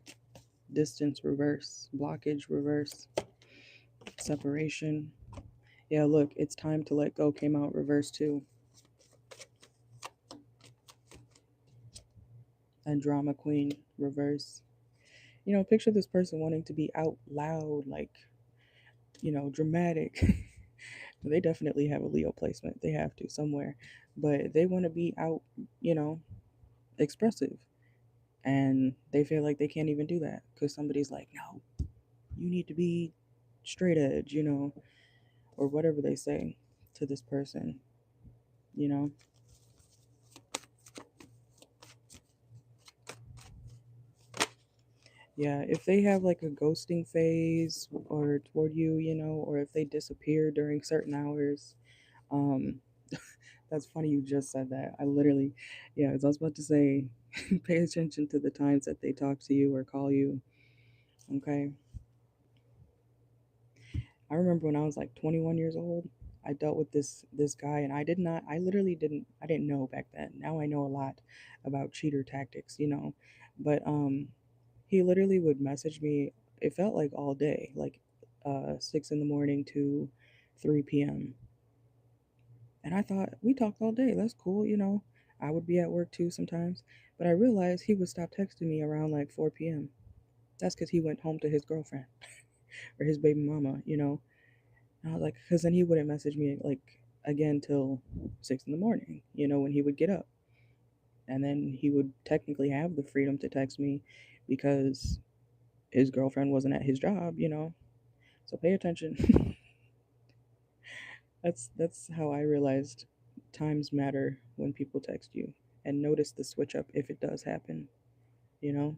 Distance reverse, blockage reverse, separation. Yeah, look, it's time to let go came out reverse too. And drama queen reverse. You know, picture this person wanting to be out loud, like, you know, dramatic. They definitely have a Leo placement. They have to somewhere. But they want to be out, you know, expressive. And they feel like they can't even do that because somebody's like, no, you need to be straight edge, you know, or whatever they say to this person, you know. Yeah, if they have like a ghosting phase or toward you, you know, or if they disappear during certain hours, um, that's funny you just said that. I literally, yeah, as I was about to say, pay attention to the times that they talk to you or call you. Okay. I remember when I was like 21 years old, I dealt with this guy and I didn't know back then. Now I know a lot about cheater tactics, you know. But he literally would message me, it felt like all day, like 6 in the morning to 3 p.m. And I thought, we talked all day. That's cool, you know. I would be at work too sometimes. But I realized he would stop texting me around like 4 p.m. That's because he went home to his girlfriend or his baby mama, you know. And I was like, because then he wouldn't message me like again till 6 in the morning, you know, when he would get up. And then he would technically have the freedom to text me because his girlfriend wasn't at his job, you know. So pay attention. That's how I realized times matter when people text you, and notice the switch up if it does happen, you know.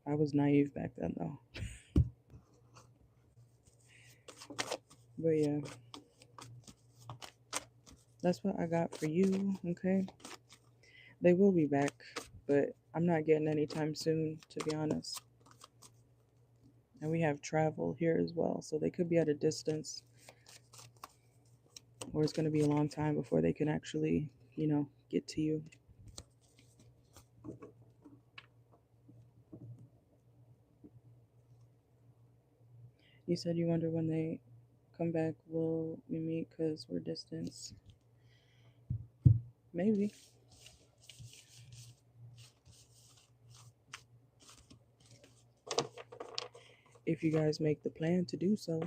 I was naive back then though. But yeah, that's what I got for you, okay? They will be back, but I'm not getting anytime soon, to be honest. And we have travel here as well, so they could be at a distance, or it's going to be a long time before they can actually, get to you. You said you wonder when they come back, will we meet because we're distance? Maybe. If you guys make the plan to do so.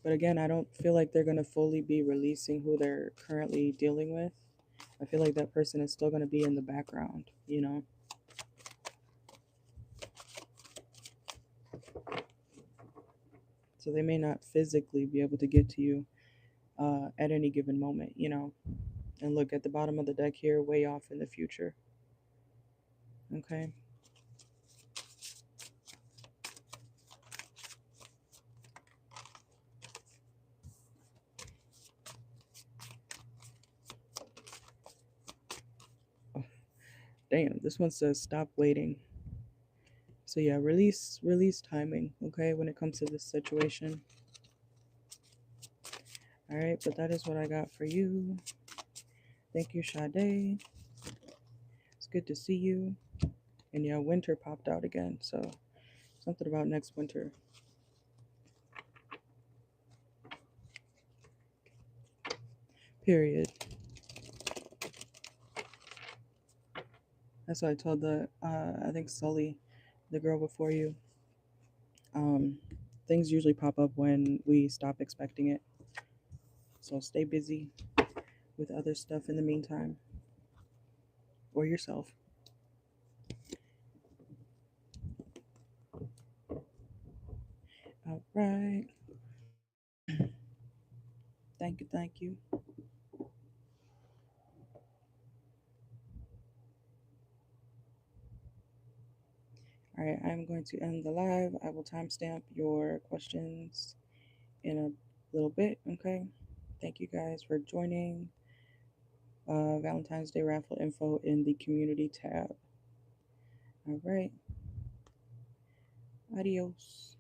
But again, I don't feel like they're going to fully be releasing who they're currently dealing with. I feel like that person is still going to be in the background. So they may not physically be able to get to you at any given moment. And look at the bottom of the deck here, way off in the future. Okay. Oh, damn, this one says stop waiting. So yeah, release timing, okay, when it comes to this situation. All right, but that is what I got for you. Thank you, Sade. It's good to see you. And yeah, winter popped out again, so something about next winter. Period. That's what I told I think Sully, the girl before you. Um, things usually pop up when we stop expecting it. So stay busy with other stuff in the meantime, or yourself. All right. Thank you. Thank you. All right. I'm going to end the live. I will timestamp your questions in a little bit. Okay. Thank you guys for joining. Valentine's Day raffle info in the community tab. All right. Adios.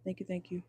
Thank you. Thank you.